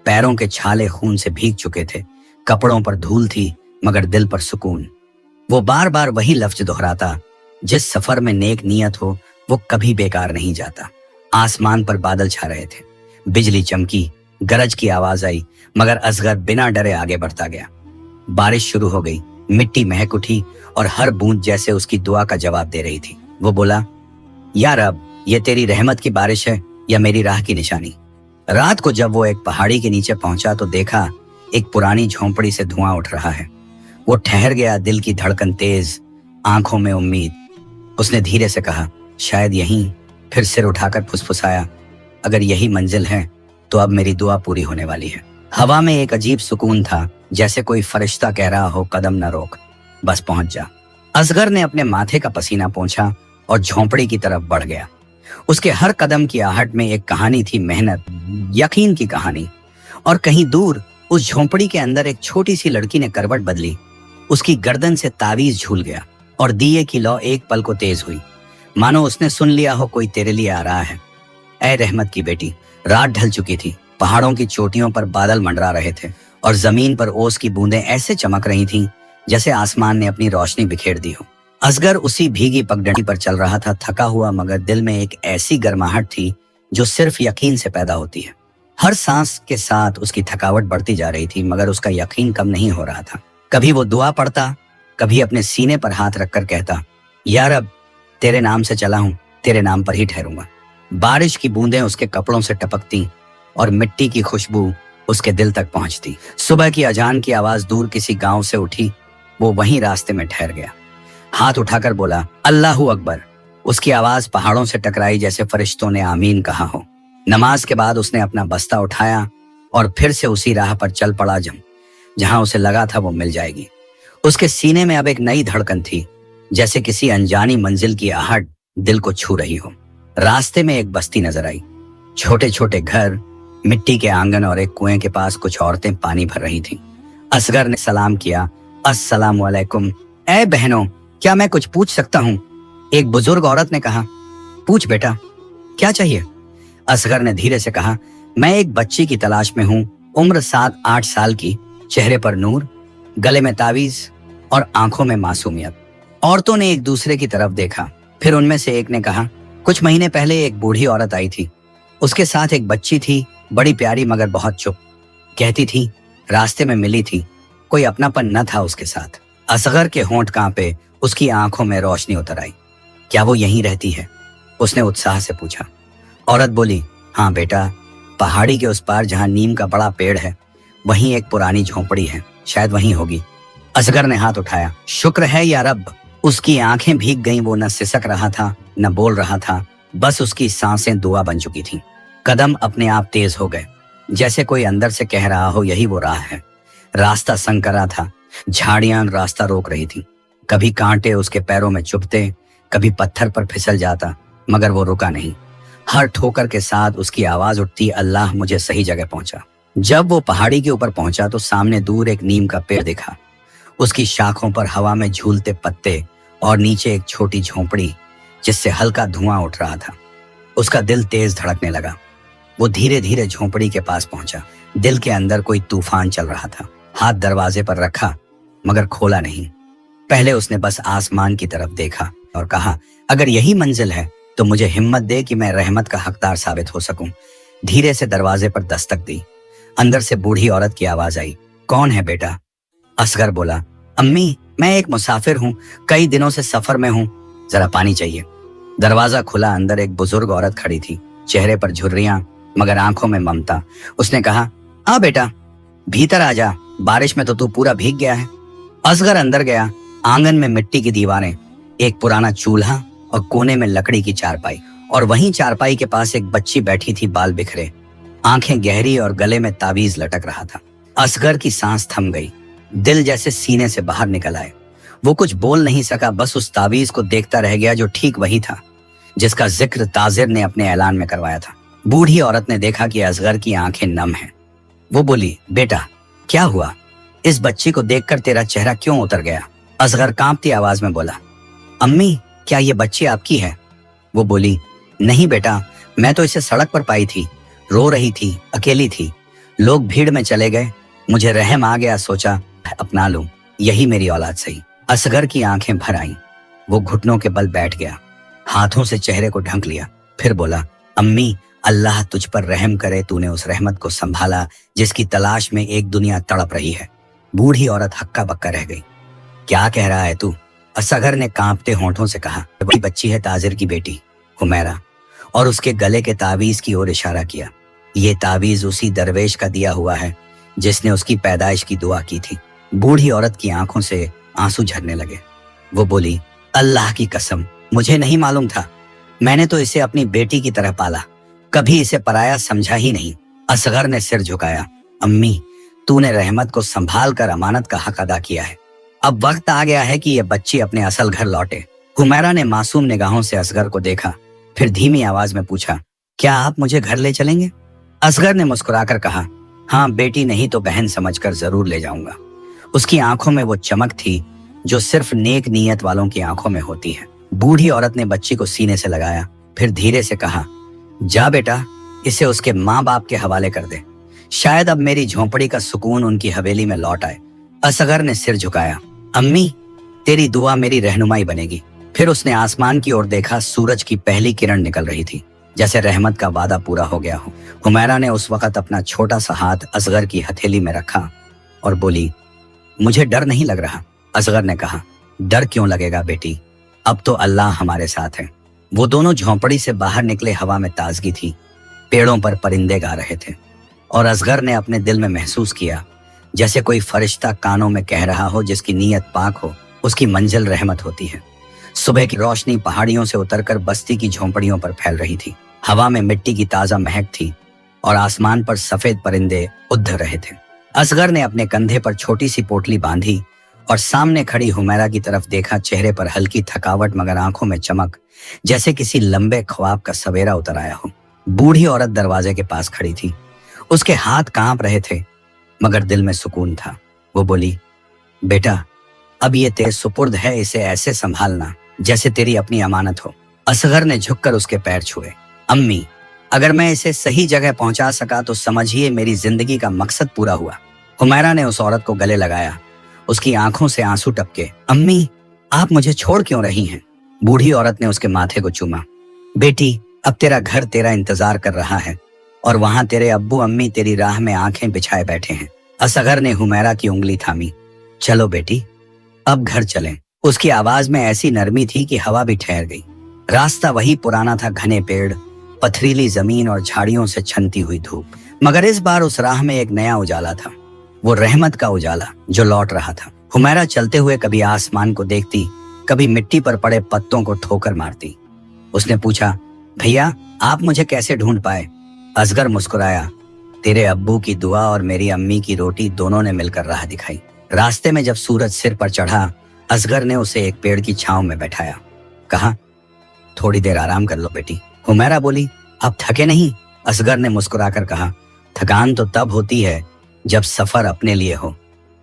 पैरों के छाले खून से भीग चुके थे, कपड़ों पर धूल थी मगर दिल पर सुकून। वो बार बार वही लफ्ज दोहराता, जिस सफर में नेक नियत हो वो कभी बेकार नहीं जाता। आसमान पर बादल छा रहे थे, बिजली चमकी, गरज की आवाज आई, मगर असगर बिना डरे आगे बढ़ता गया। बारिश शुरू हो गई, मिट्टी महक उठी और हर बूंद जैसे उसकी दुआ का जवाब दे रही थी। वो बोला, या रब, ये तेरी रहमत की बारिश है या मेरी राह की निशानी? रात को जब वो एक पहाड़ी के नीचे पहुंचा तो देखा एक पुरानी झोंपड़ी से धुआं उठ रहा है। वो ठहर गया, दिल की धड़कन तेज, आंखों में उम्मीद। उसने धीरे से कहा, शायद यहीं। फिर सिर उठाकर फुसफुसाया, अगर यही मंजिल है तो अब मेरी दुआ पूरी होने वाली है। हवा में एक अजीब सुकून था, जैसे कोई फरिश्ता कह रहा हो, कदम न रोक, बस पहुंच जा। असगर ने अपने माथे का पसीना पोंछा और झोंपड़ी की तरफ बढ़ गया। उसके हर कदम की आहट में एक कहानी थी, मेहनत, यकीन की कहानी। और कहीं दूर उस झोंपड़ी के अंदर एक छोटी सी लड़की ने करवट बदली। उसकी गर्दन से तावीज झूल गया और दिए की लौ एक पल को तेज हुई, मानो उसने सुन लिया हो कोई तेरे लिए आ रहा है। ऐ रहमत की बेटी। रात ढल चुकी थी, पहाड़ों की चोटियों पर बादल मंडरा रहे थे और जमीन पर ओस की बूंदें ऐसे चमक रही थीं जैसे आसमान ने अपनी रोशनी बिखेर दी हो। असगर उसी भीगी पगडंडी पर चल रहा था, थका हुआ, मगर दिल में एक ऐसी गर्माहट थी जो सिर्फ यकीन से पैदा होती है। हर सांस के साथ उसकी थकावट बढ़ती जा रही थी, मगर उसका यकीन कम नहीं हो रहा था। कभी वो दुआ पढ़ता, कभी अपने सीने पर हाथ रखकर कहता, या रब, तेरे नाम से चला हूं, तेरे नाम पर ही ठहरूंगा। बारिश की बूंदें उसके कपड़ों से टपकती और मिट्टी की खुशबू उसके दिल तक पहुंचती। सुबह की अजान की आवाज दूर किसी गांव से उठी। वो वहीं रास्ते में ठहर गया, हाथ उठाकर बोला, अल्लाहू अकबर। उसकी आवाज पहाड़ों से टकराई जैसे फरिश्तों ने आमीन कहा हो। नमाज के बाद उसने अपना बस्ता उठाया और फिर से उसी राह पर चल पड़ा जहां उसे लगा था वो मिल जाएगी। उसके सीने में अब एक नई धड़कन थी, जैसे किसी अनजानी मंजिल की आहट दिल को छू रही हो। रास्ते में एक बस्ती नजर आई, छोटे छोटे घर, मिट्टी के आंगन और एक कुएं के पास कुछ औरतें पानी भर रही थीं। असगर ने सलाम किया, अस्सलाम वालेकुम। ऐ बहनों, क्या मैं कुछ पूछ सकता हूँ? एक बुजुर्ग औरत ने कहा। पूछ बेटा, क्या चाहिए? असगर ने धीरे से कहा, मैं एक बच्ची की तलाश में हूँ, उम्र 7-8 साल की, चेहरे पर नूर, गले में तावीज और आंखों में मासूमियत। औरतों ने एक दूसरे की तरफ देखा। फिर उनमें से एक ने कहा, कुछ महीने पहले एक बूढ़ी औरत आई थी, उसके साथ एक बच्ची थी, बड़ी प्यारी मगर बहुत चुप। कहती थी रास्ते में मिली थी, कोई अपनापन न था उसके साथ। असगर के होंठ कांपे उसकी आंखों में रोशनी उतर आई। क्या वो यहीं रहती है? उसने उत्साह से पूछा। औरत बोली, हाँ बेटा, पहाड़ी के उस पार जहाँ नीम का बड़ा पेड़ है वहीं एक पुरानी झोंपड़ी है, शायद वहीं होगी। असगर ने हाथ उठाया। शुक्र है या रब। उसकी आंखें भीग गईं। वो न सिसक रहा था न बोल रहा था, बस उसकी सांसें दुआ बन चुकी थीं। कदम अपने आप तेज हो गए, जैसे कोई अंदर से कह रहा हो यही वो राह है। रास्ता संकरा था, झाड़ियां रास्ता रोक रही थी। कभी कांटे उसके पैरों में चुभते, कभी पत्थर पर फिसल जाता, मगर वो रुका नहीं। हर ठोकर के साथ उसकी आवाज उठती, अल्लाह मुझे सही जगह पहुंचा। जब वो पहाड़ी के ऊपर पहुंचा तो सामने दूर एक नीम का पेड़ दिखा। उसकी शाखों पर हवा में झूलते पत्ते और नीचे एक छोटी झोंपड़ी जिससे हल्का धुआं उठ रहा था। उसका दिल तेज धड़कने लगा। वो धीरे धीरे झोंपड़ी के पास पहुंचा। दिल के अंदर कोई तूफान चल रहा था। हाथ दरवाजे पर रखा मगर खोला नहीं। पहले उसने बस आसमान की तरफ देखा और कहा, अगर यही मंजिल है तो मुझे हिम्मत दे कि मैं रहमत का हकदार साबित हो सकूं। धीरे से दरवाजे पर दस्तक दी। अंदर से बूढ़ी औरत की आवाज आई, कौन है बेटा? असगर बोला, अम्मी, मैं एक मुसाफिर हूँ, कई दिनों से सफर में हूँ, जरा पानी चाहिए। दरवाजा खुला। अंदर एक बुजुर्ग औरत खड़ी थी, चेहरे पर झुर्रियां मगर आंखों में ममता। उसने कहा, आ बेटा, भीतर आ जा, बारिश में तो तू पूरा भीग गया है। असगर अंदर गया। आंगन में मिट्टी की दीवारें, एक पुराना चूल्हा और कोने में लकड़ी की चारपाई, और वहीं चारपाई के पास एक बच्ची बैठी थी, बाल बिखरे, आंखें गहरी और गले में तावीज लटक रहा था। असगर की सांस थम गई, दिल जैसे सीने से बाहर निकल आए। वो कुछ बोल नहीं सका, बस उस तावीज को देखता रह गया जो ठीक वही था जिसका जिक्र ताजिर ने अपने ऐलान में करवाया था। बूढ़ी औरत ने देखा कि असगर की आंखें नम हैं। वो बोली, बेटा क्या हुआ? इस बच्ची को देखकर तेरा चेहरा क्यों उतर गया? असगर कांपती आवाज में बोला, अम्मी, क्या ये बच्ची आपकी है? वो बोली, नहीं बेटा, मैं तो इसे सड़क पर पाई थी, रो रही थी, अकेली थी। लोग भीड़ में चले गए, मुझे रहम आ गया, सोचा अपना लूं, यही मेरी औलाद सही। असगर की आंखें भर आईं। वो घुटनों के बल बैठ गया, हाथों से चेहरे को ढक लिया, फिर बोला, अम्मी, अल्लाह तुझ पर रहम करे, तूने उस रहमत को संभाला जिसकी तलाश में एक दुनिया तड़प रही है। बूढ़ी औरत हक्का बक्का रह गई। क्या कह रहा है तू? असगर ने कांपते होंठों से कहा, वही बच्ची है ताजिर की बेटी हुमैरा, और उसके गले के तावीज की ओर इशारा किया। ये तावीज उसी दरवेश का दिया हुआ है जिसने उसकी पैदाइश की दुआ की थी। बूढ़ी औरत की आंखों से आंसू झरने लगे। वो बोली, अल्लाह की कसम, मुझे नहीं मालूम था। मैंने तो इसे अपनी बेटी की तरह पाला, कभी इसे पराया समझा ही नहीं। असगर ने सिर झुकाया। अम्मी, तूने रहमत को संभाल कर अमानत का हक अदा किया है। अब वक्त आ गया है कि ये बच्ची अपने असल घर लौटे। हुमैरा ने मासूम निगाहों से असगर को देखा, फिर धीमी आवाज में पूछा, क्या आप मुझे घर ले चलेंगे? असगर ने मुस्कुराकर कहा, हाँ, बेटी नहीं तो बहन समझकर जरूर ले जाऊंगा। उसकी आंखों में वो चमक थी जो सिर्फ नेक नीयत वालों की आंखों में होती है। बूढ़ी औरत ने बच्ची को सीने से लगाया, फिर धीरे से कहा, जा बेटा, इसे उसके माँ बाप के हवाले कर दे। शायद अब मेरी झोंपड़ी का सुकून उनकी हवेली में लौट आए। असगर ने सिर झुकाया। अम्मी, तेरी दुआ मेरी रहनुमाई बनेगी। फिर उसने आसमान की ओर देखा। सूरज की पहली किरण निकल रही थी, जैसे रहमत का वादा पूरा हो गया हो। हुमैरा ने उस वक्त अपना छोटा सा हाथ असगर की हथेली में रखा और बोली, मुझे डर नहीं लग रहा। असगर ने कहा, डर क्यों लगेगा बेटी, अब तो अल्लाह हमारे साथ है। वो दोनों झोंपड़ी से बाहर निकले। हवा में ताजगी थी, पेड़ों पर परिंदे गा रहे थे, और असगर ने अपने दिल में महसूस किया जैसे कोई फरिश्ता कानों में कह रहा हो, जिसकी नीयत पाक हो उसकी मंजिल रहमत होती है। सुबह की रोशनी पहाड़ियों से उतरकर बस्ती की झोंपड़ियों पर फैल रही थी। हवा में मिट्टी की ताजा महक थी और आसमान पर सफेद परिंदे उड़ रहे थे। असगर ने अपने कंधे पर छोटी सी पोटली बांधी और सामने खड़ी हुमैरा की तरफ देखा। चेहरे पर हल्की थकावट मगर आंखों में चमक, जैसे किसी लंबे ख्वाब का सवेरा उतर आया हो। बूढ़ी औरत दरवाजे के पास खड़ी थी। उसके हाथ कांप रहे थे मगर दिल में सुकून था। वो बोली, बेटा, अब ये तेरे सुपुर्द है, इसे ऐसे संभालना जैसे तेरी अपनी अमानत हो। असगर ने झुककर उसके पैर छुए। अम्मी, अगर मैं इसे सही जगह पहुंचा सका तो समझिए मेरी जिंदगी का मकसद पूरा हुआ। हुमैरा ने उस औरत को गले लगाया। उसकी आंखों से आंसू टपके। अम्मी, आप मुझे छोड़ क्यों रही हैं? बूढ़ी औरत ने उसके माथे को चूमा। बेटी, अब तेरा घर तेरा इंतजार कर रहा है और वहां तेरे अब्बू अम्मी तेरी राह में आंखें बिछाए बैठे हैं। असगर ने हुमैरा की उंगली थामी। चलो बेटी, अब घर चलें। उसकी आवाज में ऐसी नरमी थी कि हवा भी ठहर गई। रास्ता वही पुराना था, घने पेड़, पथरीली जमीन और झाड़ियों से छनती हुई धूप। मगर इस बार उस राह में एक नया उजाला था, वो रहमत का उजाला जो लौट रहा था। हुमैरा चलते हुए कभी आसमान को देखती, कभी मिट्टी पर पड़े पत्तों को ठोकर मारती। उसने पूछा, भैया आप मुझे कैसे ढूंढ पाए? असगर मुस्कुराया, तेरे अब्बू की दुआ और मेरी अम्मी की रोटी दोनों ने मिलकर राह दिखाई। रास्ते में जब सूरज सिर पर चढ़ा, असगर ने उसे एक पेड़ की छांव में बैठाया। कहा, थोड़ी देर आराम कर लो बेटी। हुमैरा बोली, अब थके नहीं? असगर ने मुस्कुराकर कहा, थकान तो तब होती है जब सफर अपने लिए हो।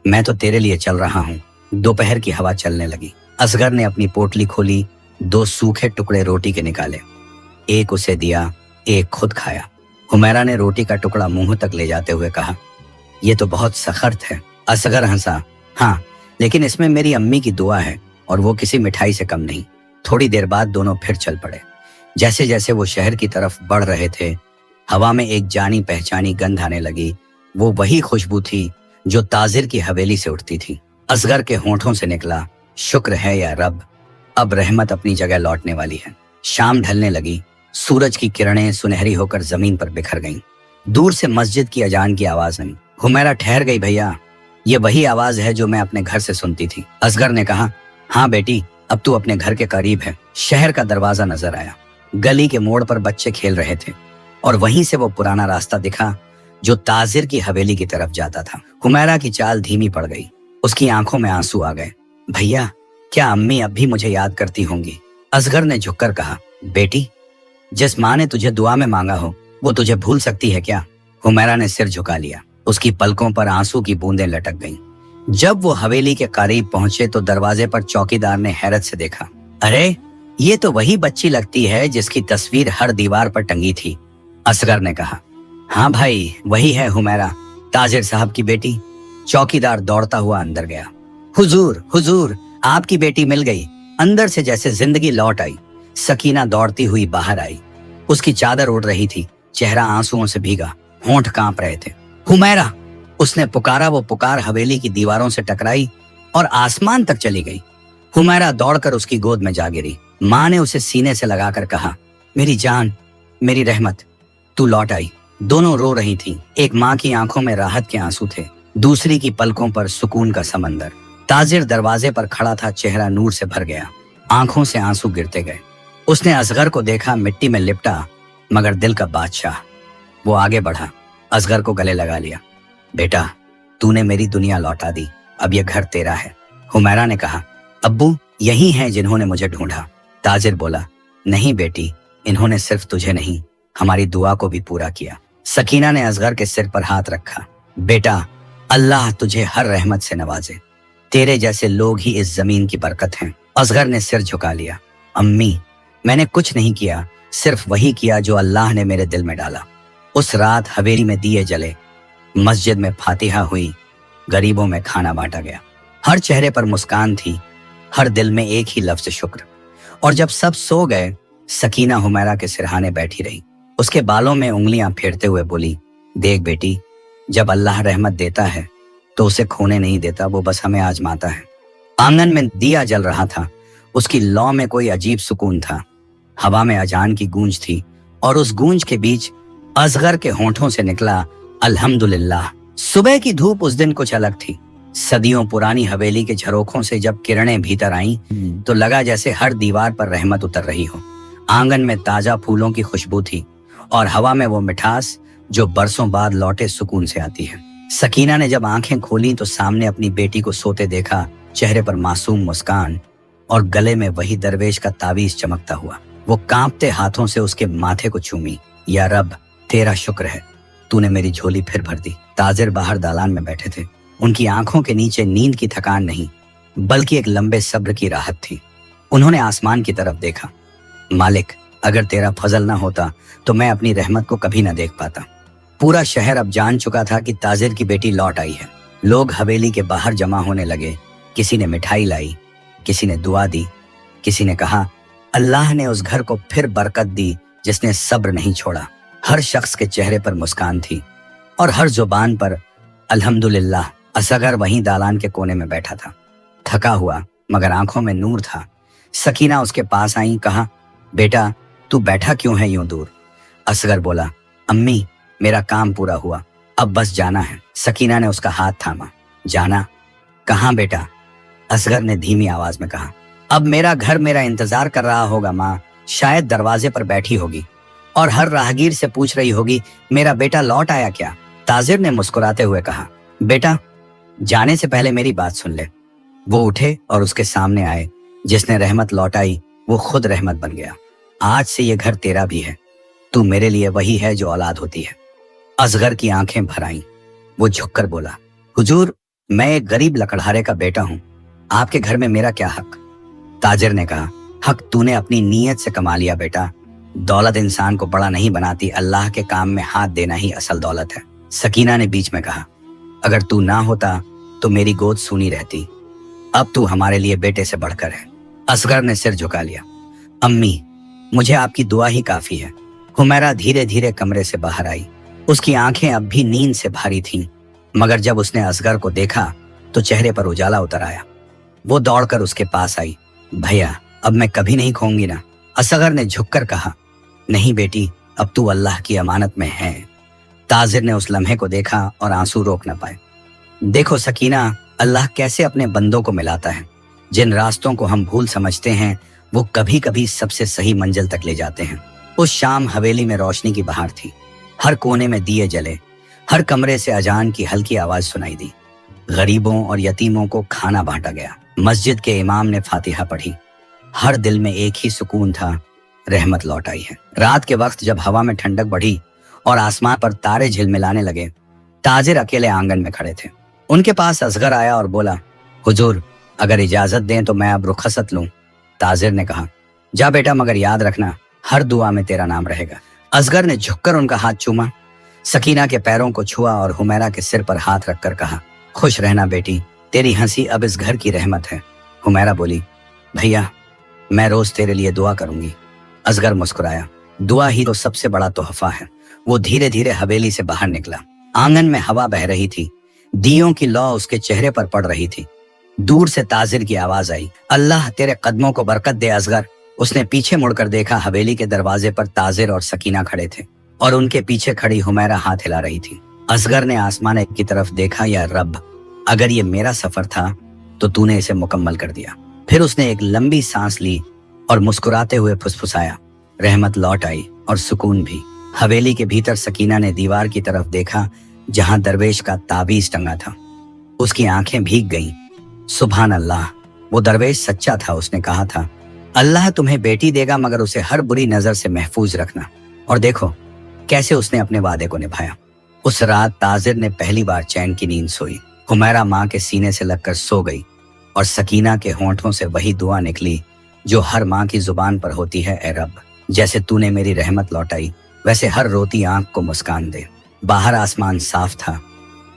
मैं तो तेरे लिए चल रहा हूँ। दोपहर की हवा चलने लगी। असगर ने अपनी पोटली खोली, 2 सूखे टुकड़े रोटी के निकाले। एक उसे दिया, एक खुद खाया। हुमैरा ने रोटी का टुकड़ा मुंह तक ले जाते हुए कहा, ये तो बहुत सख्त है। असगर हंसा, हाँ लेकिन इसमें मेरी अम्मी की दुआ है और वो किसी मिठाई से कम नहीं। थोड़ी देर बाद दोनों फिर चल पड़े। जैसे जैसे वो शहर की तरफ बढ़ रहे थे, हवा में एक जानी पहचानी गंध आने लगी। वो वही खुशबू थी जो ताजिर की हवेली से उठती थी। असगर के होंठों से निकला, शुक्र है या रब, अब रहमत अपनी जगह लौटने वाली है। शाम ढलने लगी। सूरज की किरणें सुनहरी होकर जमीन पर बिखर गईं। दूर से मस्जिद की अजान की आवाज आई। हुमैरा ठहर गई, भैया ये वही आवाज है जो मैं अपने घर से सुनती थी। असगर ने कहा, हाँ बेटी अब तू अपने घर के करीब है। शहर का दरवाजा नजर आया। गली के मोड़ पर बच्चे खेल रहे थे और वहीं से वो पुराना रास्ता दिखा जो ताजिर की हवेली की तरफ जाता था। हुमैरा की चाल धीमी पड़ गई। उसकी आंखों में आंसू आ गए। भैया क्या अम्मी अब भी मुझे याद करती होंगी? असगर ने झुककर कहा, बेटी जिस माँ ने तुझे दुआ में मांगा हो वो तुझे भूल सकती है क्या? हुमैरा ने सिर झुका लिया। उसकी पलकों पर आंसू की बूंदें लटक गईं। जब वो हवेली के करीब पहुंचे तो दरवाजे पर चौकीदार ने हैरत से देखा। अरे ये तो वही बच्ची लगती है जिसकी तस्वीर हर दीवार पर टंगी थी। असगर ने कहा, हाँ भाई वही है हुमैरा, ताजिर साहब की बेटी। चौकीदार दौड़ता हुआ अंदर गया। हुजूर हुजूर आपकी बेटी मिल गई। अंदर से जैसे जिंदगी लौट आई। सकीना दौड़ती हुई बाहर आई। उसकी चादर उड़ रही थी, चेहरा आंसुओं से भीगा, होंठ कांप रहे थे। हुमैरा उसने पुकारा। वो पुकार हवेली की दीवारों से टकराई और आसमान तक चली गई। हुमैरा दौड़कर उसकी गोद में जा गिरी। माँ ने उसे सीने से लगाकर कहा, मेरी जान, मेरी रहमत, तू लौट आई। दोनों रो रही थीं। एक माँ की आंखों में राहत के आंसू थे, दूसरी की पलकों पर सुकून का समंदर। ताजिर दरवाजे पर खड़ा था, चेहरा नूर से भर गया, आंखों से आंसू गिरते गए। उसने असगर को देखा, मिट्टी में लिपटा मगर दिल का बादशाह। वो आगे बढ़ा, असगर को गले लगा लिया। बेटा तूने मेरी दुनिया लौटा दी, अब ये घर तेरा है। हुमैरा ने कहा, अब्बू यही हैं जिन्होंने मुझे ढूंढा। ताजिर बोला, नहीं बेटी, इन्होंने सिर्फ तुझे नहीं हमारी दुआ को भी पूरा किया। सकीना ने असगर के सिर पर हाथ रखा। बेटा अल्लाह तुझे हर रहमत से नवाजे, तेरे जैसे लोग ही इस जमीन की बरकत हैं। असगर ने सिर झुका लिया। अम्मी मैंने कुछ नहीं किया, सिर्फ वही किया जो अल्लाह ने मेरे दिल में डाला। उस रात हवेली में दिए जले, मस्जिद में फातिहा हुई, गरीबों में खाना बांटा गया। हर चेहरे पर मुस्कान थी, हर दिल में एक ही लफ्ज शुक्र। और जब सब सो गए, सकीना हुमैरा के सिरहाने बैठी रही। उसके बालों में उंगलियां फेरते हुए बोली, देख बेटी, जब अल्लाह रहमत देता है तो उसे खोने नहीं देता, वो बस हमें आजमाता है। आंगन में दिया जल रहा था। उसकी लौ में कोई अजीब सुकून था। हवा में अजान की गूंज थी और उस गूंज के बीच असगर के होंठों से निकला अल्हम्दुलिल्लाह। सुबह की धूप उस दिन कुछ अलग थी। सदियों पुरानी हवेली के झरोखों से जब किरणें भीतर आईं तो लगा जैसे हर दीवार पर रहमत उतर रही हो। आंगन में ताजा फूलों की खुशबू थी और हवा में वो मिठास जो बरसों बाद लौटे सुकून से आती है। सकीना ने जब आंखें खोली तो सामने अपनी बेटी को सोते देखा, चेहरे पर मासूम मुस्कान और गले में वही दरवेश का तावीज चमकता हुआ। वो कांपते हाथों से उसके माथे को चूमी। या रब तेरा शुक्र है, तूने मेरी झोली फिर भर दी। ताजिर बाहर दालान में बैठे थे। उनकी आंखों के नीचे नींद की थकान नहीं बल्कि एक लंबे सब्र की राहत थी। उन्होंने आसमान की तरफ देखा। मालिक अगर तेरा फजल ना होता तो मैं अपनी रहमत को कभी ना देख पाता। पूरा शहर अब जान चुका था कि ताजिर की बेटी लौट आई है। लोग हवेली के बाहर जमा होने लगे। किसी ने मिठाई लाई, किसी ने दुआ दी, किसी ने कहा अल्लाह ने उस घर को फिर बरकत दी जिसने सब्र नहीं छोड़ा। हर शख्स के चेहरे पर मुस्कान थी और हर जुबान पर अल्हम्दुलिल्लाह। असगर वहीं दालान के कोने में बैठा था, थका हुआ, मगर आंखों में नूर था। सकीना उसके पास आई, कहा, बेटा तू बैठा क्यों है यूं दूर? असगर बोला, अम्मी मेरा काम पूरा हुआ, अब बस जाना है। सकीना ने उसका हाथ थामा। जाना? कहाँ बेटा? असगर ने धीमी आवाज में कहा। अब मेरा घर मेरा इंतजार कर रहा होगा माँ, शायद दरवाजे पर बैठी होगी और हर राहगीर से पूछ रही होगी, मेरा बेटा लौट आया क्या? ताजिर ने मुस्कुराते हुए कहा, बेटा जाने से पहले मेरी बात सुन ले। वो उठे और उसके सामने आए। जिसने रहमत लौटाई वो खुद रहमत बन गया। आज से ये घर तेरा भी है, तू मेरे लिए वही है जो औलाद होती है। असगर की आंखें भर आईं। वो झुककर बोला, हुजूर मैं एक गरीब लकड़हारे का बेटा हूँ, आपके घर में मेरा क्या हक? ताजिर ने कहा, हक तूने अपनी नीयत से कमा लिया बेटा। दौलत इंसान को बड़ा नहीं बनाती, अल्लाह के काम में हाथ देना ही असल दौलत है। सकीना ने बीच में कहा, अगर तू ना होता तो मेरी गोद सूनी रहती, अब तू हमारे लिए बेटे से बढ़कर है। असगर ने सिर झुका लिया। अम्मी मुझे आपकी दुआ ही काफी है। हुमैरा धीरे धीरे कमरे से बाहर आई। उसकी आंखें अब भी नींद से भारी थीं, मगर जब उसने असगर को देखा तो चेहरे पर उजाला उतर आया। वो दौड़कर उसके पास आई। भैया अब मैं कभी नहीं खोऊंगी ना? असगर ने झुककर कहा, नहीं बेटी, अब तू अल्लाह की अमानत में है। ताजिर ने उस लम्हे को देखा और आंसू रोक न पाए। देखो सकीना, अल्लाह कैसे अपने बंदों को मिलाता है। जिन रास्तों को हम भूल समझते हैं वो कभी कभी सबसे सही मंजिल तक ले जाते हैं। उस शाम हवेली में रोशनी की बहार थी। हर कोने में दिए जले, हर कमरे से अजान की हल्की आवाज सुनाई दी। गरीबों और यतीमों को खाना बांटा गया। मस्जिद के इमाम ने फातिहा पढ़ी। हर दिल में एक ही सुकून था, रहमत लौट आई है। रात के वक्त जब हवा में ठंडक बढ़ी और आसमान पर तारे झिलमिलाने लगे, ताजिर अकेले आंगन में खड़े थे। उनके पास असगर आया और बोला, हुजूर अगर इजाजत दें तो मैं अब रुखसत लूं। ताजिर ने कहा, जा बेटा, मगर याद रखना हर दुआ में तेरा नाम रहेगा। असगर ने झुककर उनका हाथ चूमा, सकीना के पैरों को छुआ और हुमैरा के सिर पर हाथ रखकर कहा, खुश रहना बेटी, तेरी हंसी अब इस घर की रहमत है। हुमैरा बोली, भैया मैं रोज तेरे लिए दुआ करूंगी। असगर मुस्कुराया, दुआ ही तो सबसे बड़ा तोहफा है। वो धीरे धीरे हवेली से बाहर निकला। आंगन में हवा बह रही थी, दियों की लौ उसके चेहरे पर पड़ रही थी। दूर से ताजिर की आवाज आई, अल्लाह तेरे कदमों को बरकत दे असगर। उसने पीछे मुड़कर देखा, हवेली के दरवाजे पर ताजिर और सकीना खड़े थे और उनके पीछे खड़ी हुमैरा हाथ हिला रही थी। असगर ने आसमान की तरफ देखा, या रब, अगर ये मेरा सफर था तो तूने इसे मुकम्मल कर दिया। फिर उसने एक लंबी सांस ली और मुस्कुराते हुए फुसफुसाया, रहमत लौट आई और सुकून भी। हवेली के भीतर सकीना ने दीवार की तरफ देखा जहां दरवेश का ताबीज टंगा था। उसकी आंखें भीग गईं। सुभान अल्लाह, वो दरवेश सच्चा था। उसने कहा था, अल्लाह तुम्हें बेटी देगा मगर उसे हर बुरी नजर से महफूज रखना। और देखो कैसे उसने अपने वादे को निभाया। उस रात ताजिर ने पहली बार चैन की नींद सोई। हुमैरा माँ के सीने से लगकर सो गई और सकीना के होंठों से वही दुआ निकली जो हर माँ की जुबान पर होती है, ए रब, जैसे तूने मेरी रहमत लौटाई वैसे हर रोती आंख को मुस्कान दे। बाहर आसमान साफ था,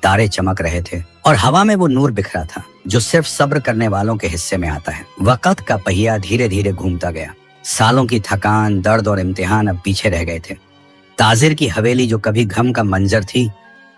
तारे चमक रहे थे और हवा में वो नूर बिखरा था जो सिर्फ सब्र करने वालों के हिस्से में आता है। वक्त का पहिया धीरे धीरे घूमता गया। सालों की थकान, दर्द और इम्तिहान अब पीछे रह गए थे। ताजिर की हवेली जो कभी गम का मंजर थी,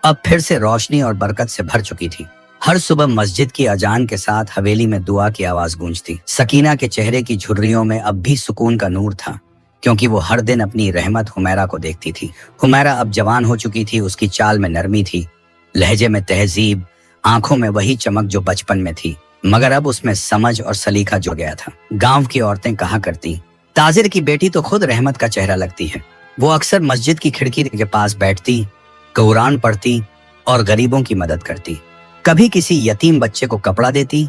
अब फिर से रोशनी और बरकत से भर चुकी थी। हर सुबह मस्जिद की अजान के साथ हवेली में दुआ की आवाज गूंजती। सकीना के चेहरे की झुर्रियों में अब भी सुकून का नूर था, क्योंकि वो हर दिन अपनी रहमत हुमैरा को देखती थी। हुमैरा अब जवान हो चुकी थी। उसकी चाल में नरमी थी, लहजे में तहजीब, आंखों में वही चमक जो बचपन में थी, मगर अब उसमें समझ और सलीका जुड़ गया था। गांव की औरतें कहा करती, ताजिर की बेटी तो खुद रहमत का चेहरा लगती है। वो अक्सर मस्जिद की खिड़की के पास बैठती, कुरान पढ़ती और गरीबों की मदद करती। कभी किसी यतीम बच्चे को कपड़ा देती,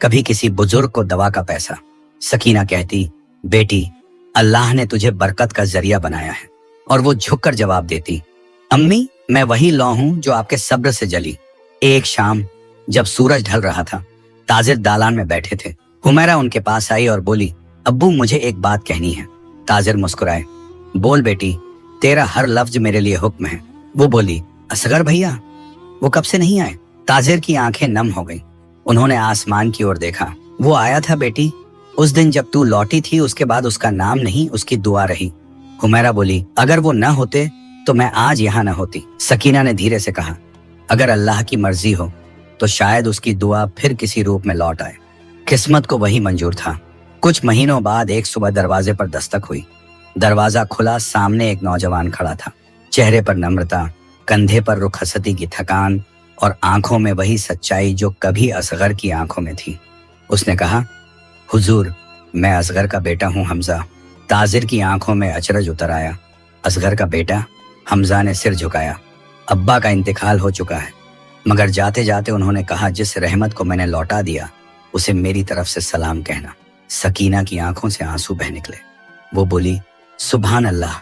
कभी किसी बुजुर्ग को दवा का पैसा। सकीना कहती, बेटी अल्लाह ने तुझे बरकत का जरिया बनाया है। और वो झुककर जवाब देती, अम्मी मैं वही लौ हूं जो आपके सब्र से जली। एक शाम जब सूरज ढल रहा था, ताजिर दालान में बैठे थे। हुमैरा उनके पास आई और बोली, अब्बू मुझे एक बात कहनी है। ताजिर मुस्कुराए, बोल बेटी, तेरा हर लफ्ज मेरे लिए हुक्म है। वो बोली, असगर भैया वो कब से नहीं आए? ताजिर की आंखें नम हो गईं। उन्होंने आसमान की ओर देखा। वो आया था बेटी, उस दिन जब तू लौटी थी, उसके बाद उसका नाम नहीं उसकी दुआ रही। हुमैरा बोली, अगर वो न होते तो मैं आज यहाँ न होती। सकीना ने धीरे से कहा, अगर अल्लाह की मर्जी हो तो शायद उसकी दुआ फिर किसी रूप में लौट आए। किस्मत को वही मंजूर था। कुछ महीनों बाद एक सुबह दरवाजे पर दस्तक हुई। दरवाजा खुला, सामने एक नौजवान खड़ा था। चेहरे पर नम्रता, कंधे पर रुखसती की थकान और आंखों में वही सच्चाई जो कभी असगर की आंखों में थी। उसने कहा, हुजूर, मैं असगर का बेटा हूं, हमजा। ताजिर की आंखों में अचरज उतर आया। असगर का बेटा? हमजा ने सिर झुकाया। अब्बा का इंतकाल हो चुका है, मगर जाते जाते उन्होंने कहा, जिस रहमत को मैंने लौटा दिया उसे मेरी तरफ से सलाम कहना। सकीना की आंखों से आंसू बह निकले। वो बोली, सुभान अल्लाह।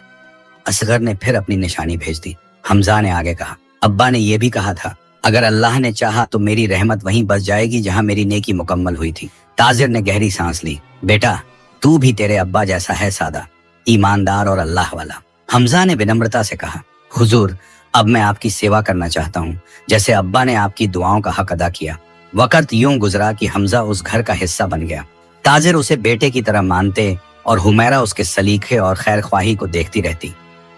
असगर ने फिर अपनी निशानी भेज दी। हमजा ने आगे कहा, अब्बा ने यह भी कहा था, अगर अल्लाह ने चाहा तो मेरी रहमत वहीं बस जाएगी जहां मेरी नेकी मुकम्मल हुई थी। ताजिर ने गहरी सांस ली। बेटा, तू भी तेरे अब्बा जैसा है, सादा, ईमानदार और अल्लाह वाला। हमजा ने विनम्रता से कहा, हुजूर, अब मैं आपकी सेवा करना चाहता हूँ, जैसे अब्बा ने आपकी दुआओं का हक अदा किया। वक्त यूं गुजरा कि हमजा उस घर का हिस्सा बन गया। ताजिर उसे बेटे की तरह मानते और हुमैरा उसके सलीखे और खैर ख्वाही को देखती रहती।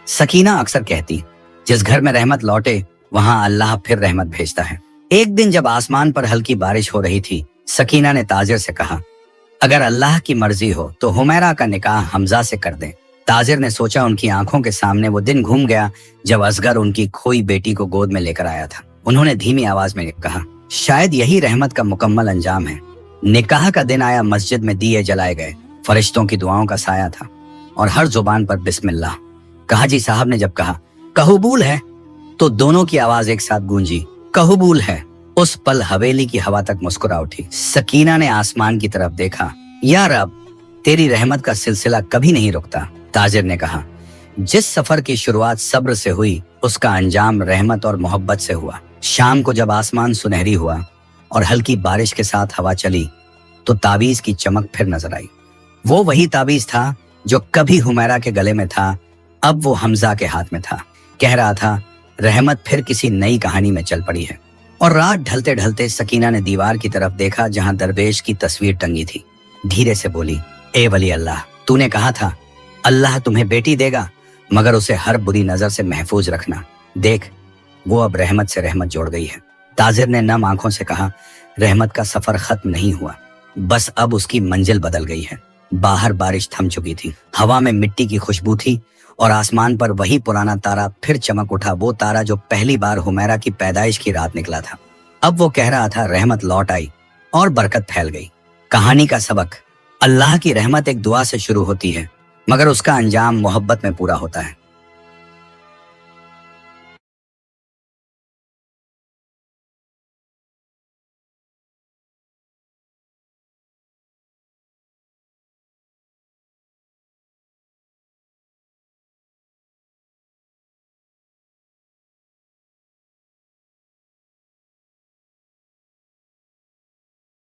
सकीना अक्सर कहती, जिस घर में रहमत लौटे वहां अल्लाह फिर रहमत भेजता है। एक दिन जब आसमान पर हल्की बारिश हो रही थी, सकीना ने ताजिर से कहा, अगर अल्लाह की मर्जी हो तो हुमैरा का निकाह हमजा से कर दें। ताजिर ने सोचा उनकी आंखों के सामने वो दिन घूम गया जब असगर उनकी खोई बेटी को गोद में लेकर आया था। उन्होंने धीमी आवाज में कहा, शायद यही रहमत का मुकम्मल अंजाम है। निकाह का दिन आया, मस्जिद में दिए जलाए गए, फरिश्तों की दुआओं का साया था और हर जुबान पर बिस्मिल्लाह। काजी साहब ने जब कहा, कबूल है, तो दोनों की आवाज एक साथ गूंजी, कबूल है। उस पल हवेली की हवा तक मुस्कुरा उठी। सकीना ने आसमान की तरफ देखा। या रब, तेरी रहमत का सिलसिला कभी नहीं रुकता। ताजिर ने कहा, जिस सफर की शुरुआत सब्र से हुई उसका अंजाम रहमत और मोहब्बत से हुआ। शाम को जब आसमान सुनहरी हुआ और हल्की बारिश के साथ हवा चली तो ताबीज की चमक फिर नजर आई। वो वही ताबीज था जो कभी हुमैरा के गले में था, अब वो हमजा के हाथ में था। कह रहा था, रहमत फिर किसी नई कहानी में चल पड़ी है। और रात ढलते ढलते सकीना ने दीवार की तरफ देखा जहां दरवेश की तस्वीर टंगी थी। धीरे से बोली, ए वली अल्लाह, तूने कहा था अल्लाह तुम्हें बेटी देगा, मगर उसे हर बुरी नजर से महफूज रखना। देख, वो अब रहमत से रहमत जोड़ गई है। ताजिर ने नम आंखों से कहा, रहमत का सफर खत्म नहीं हुआ, बस अब उसकी मंजिल बदल गई है। बाहर बारिश थम चुकी थी, हवा में मिट्टी की खुशबू थी और आसमान पर वही पुराना तारा फिर चमक उठा, वो तारा जो पहली बार हुमैरा की पैदाइश की रात निकला था। अब वो कह रहा था, रहमत लौट आई और बरकत फैल गई। कहानी का सबक, अल्लाह की रहमत एक दुआ से शुरू होती है, मगर उसका अंजाम मोहब्बत में पूरा होता है।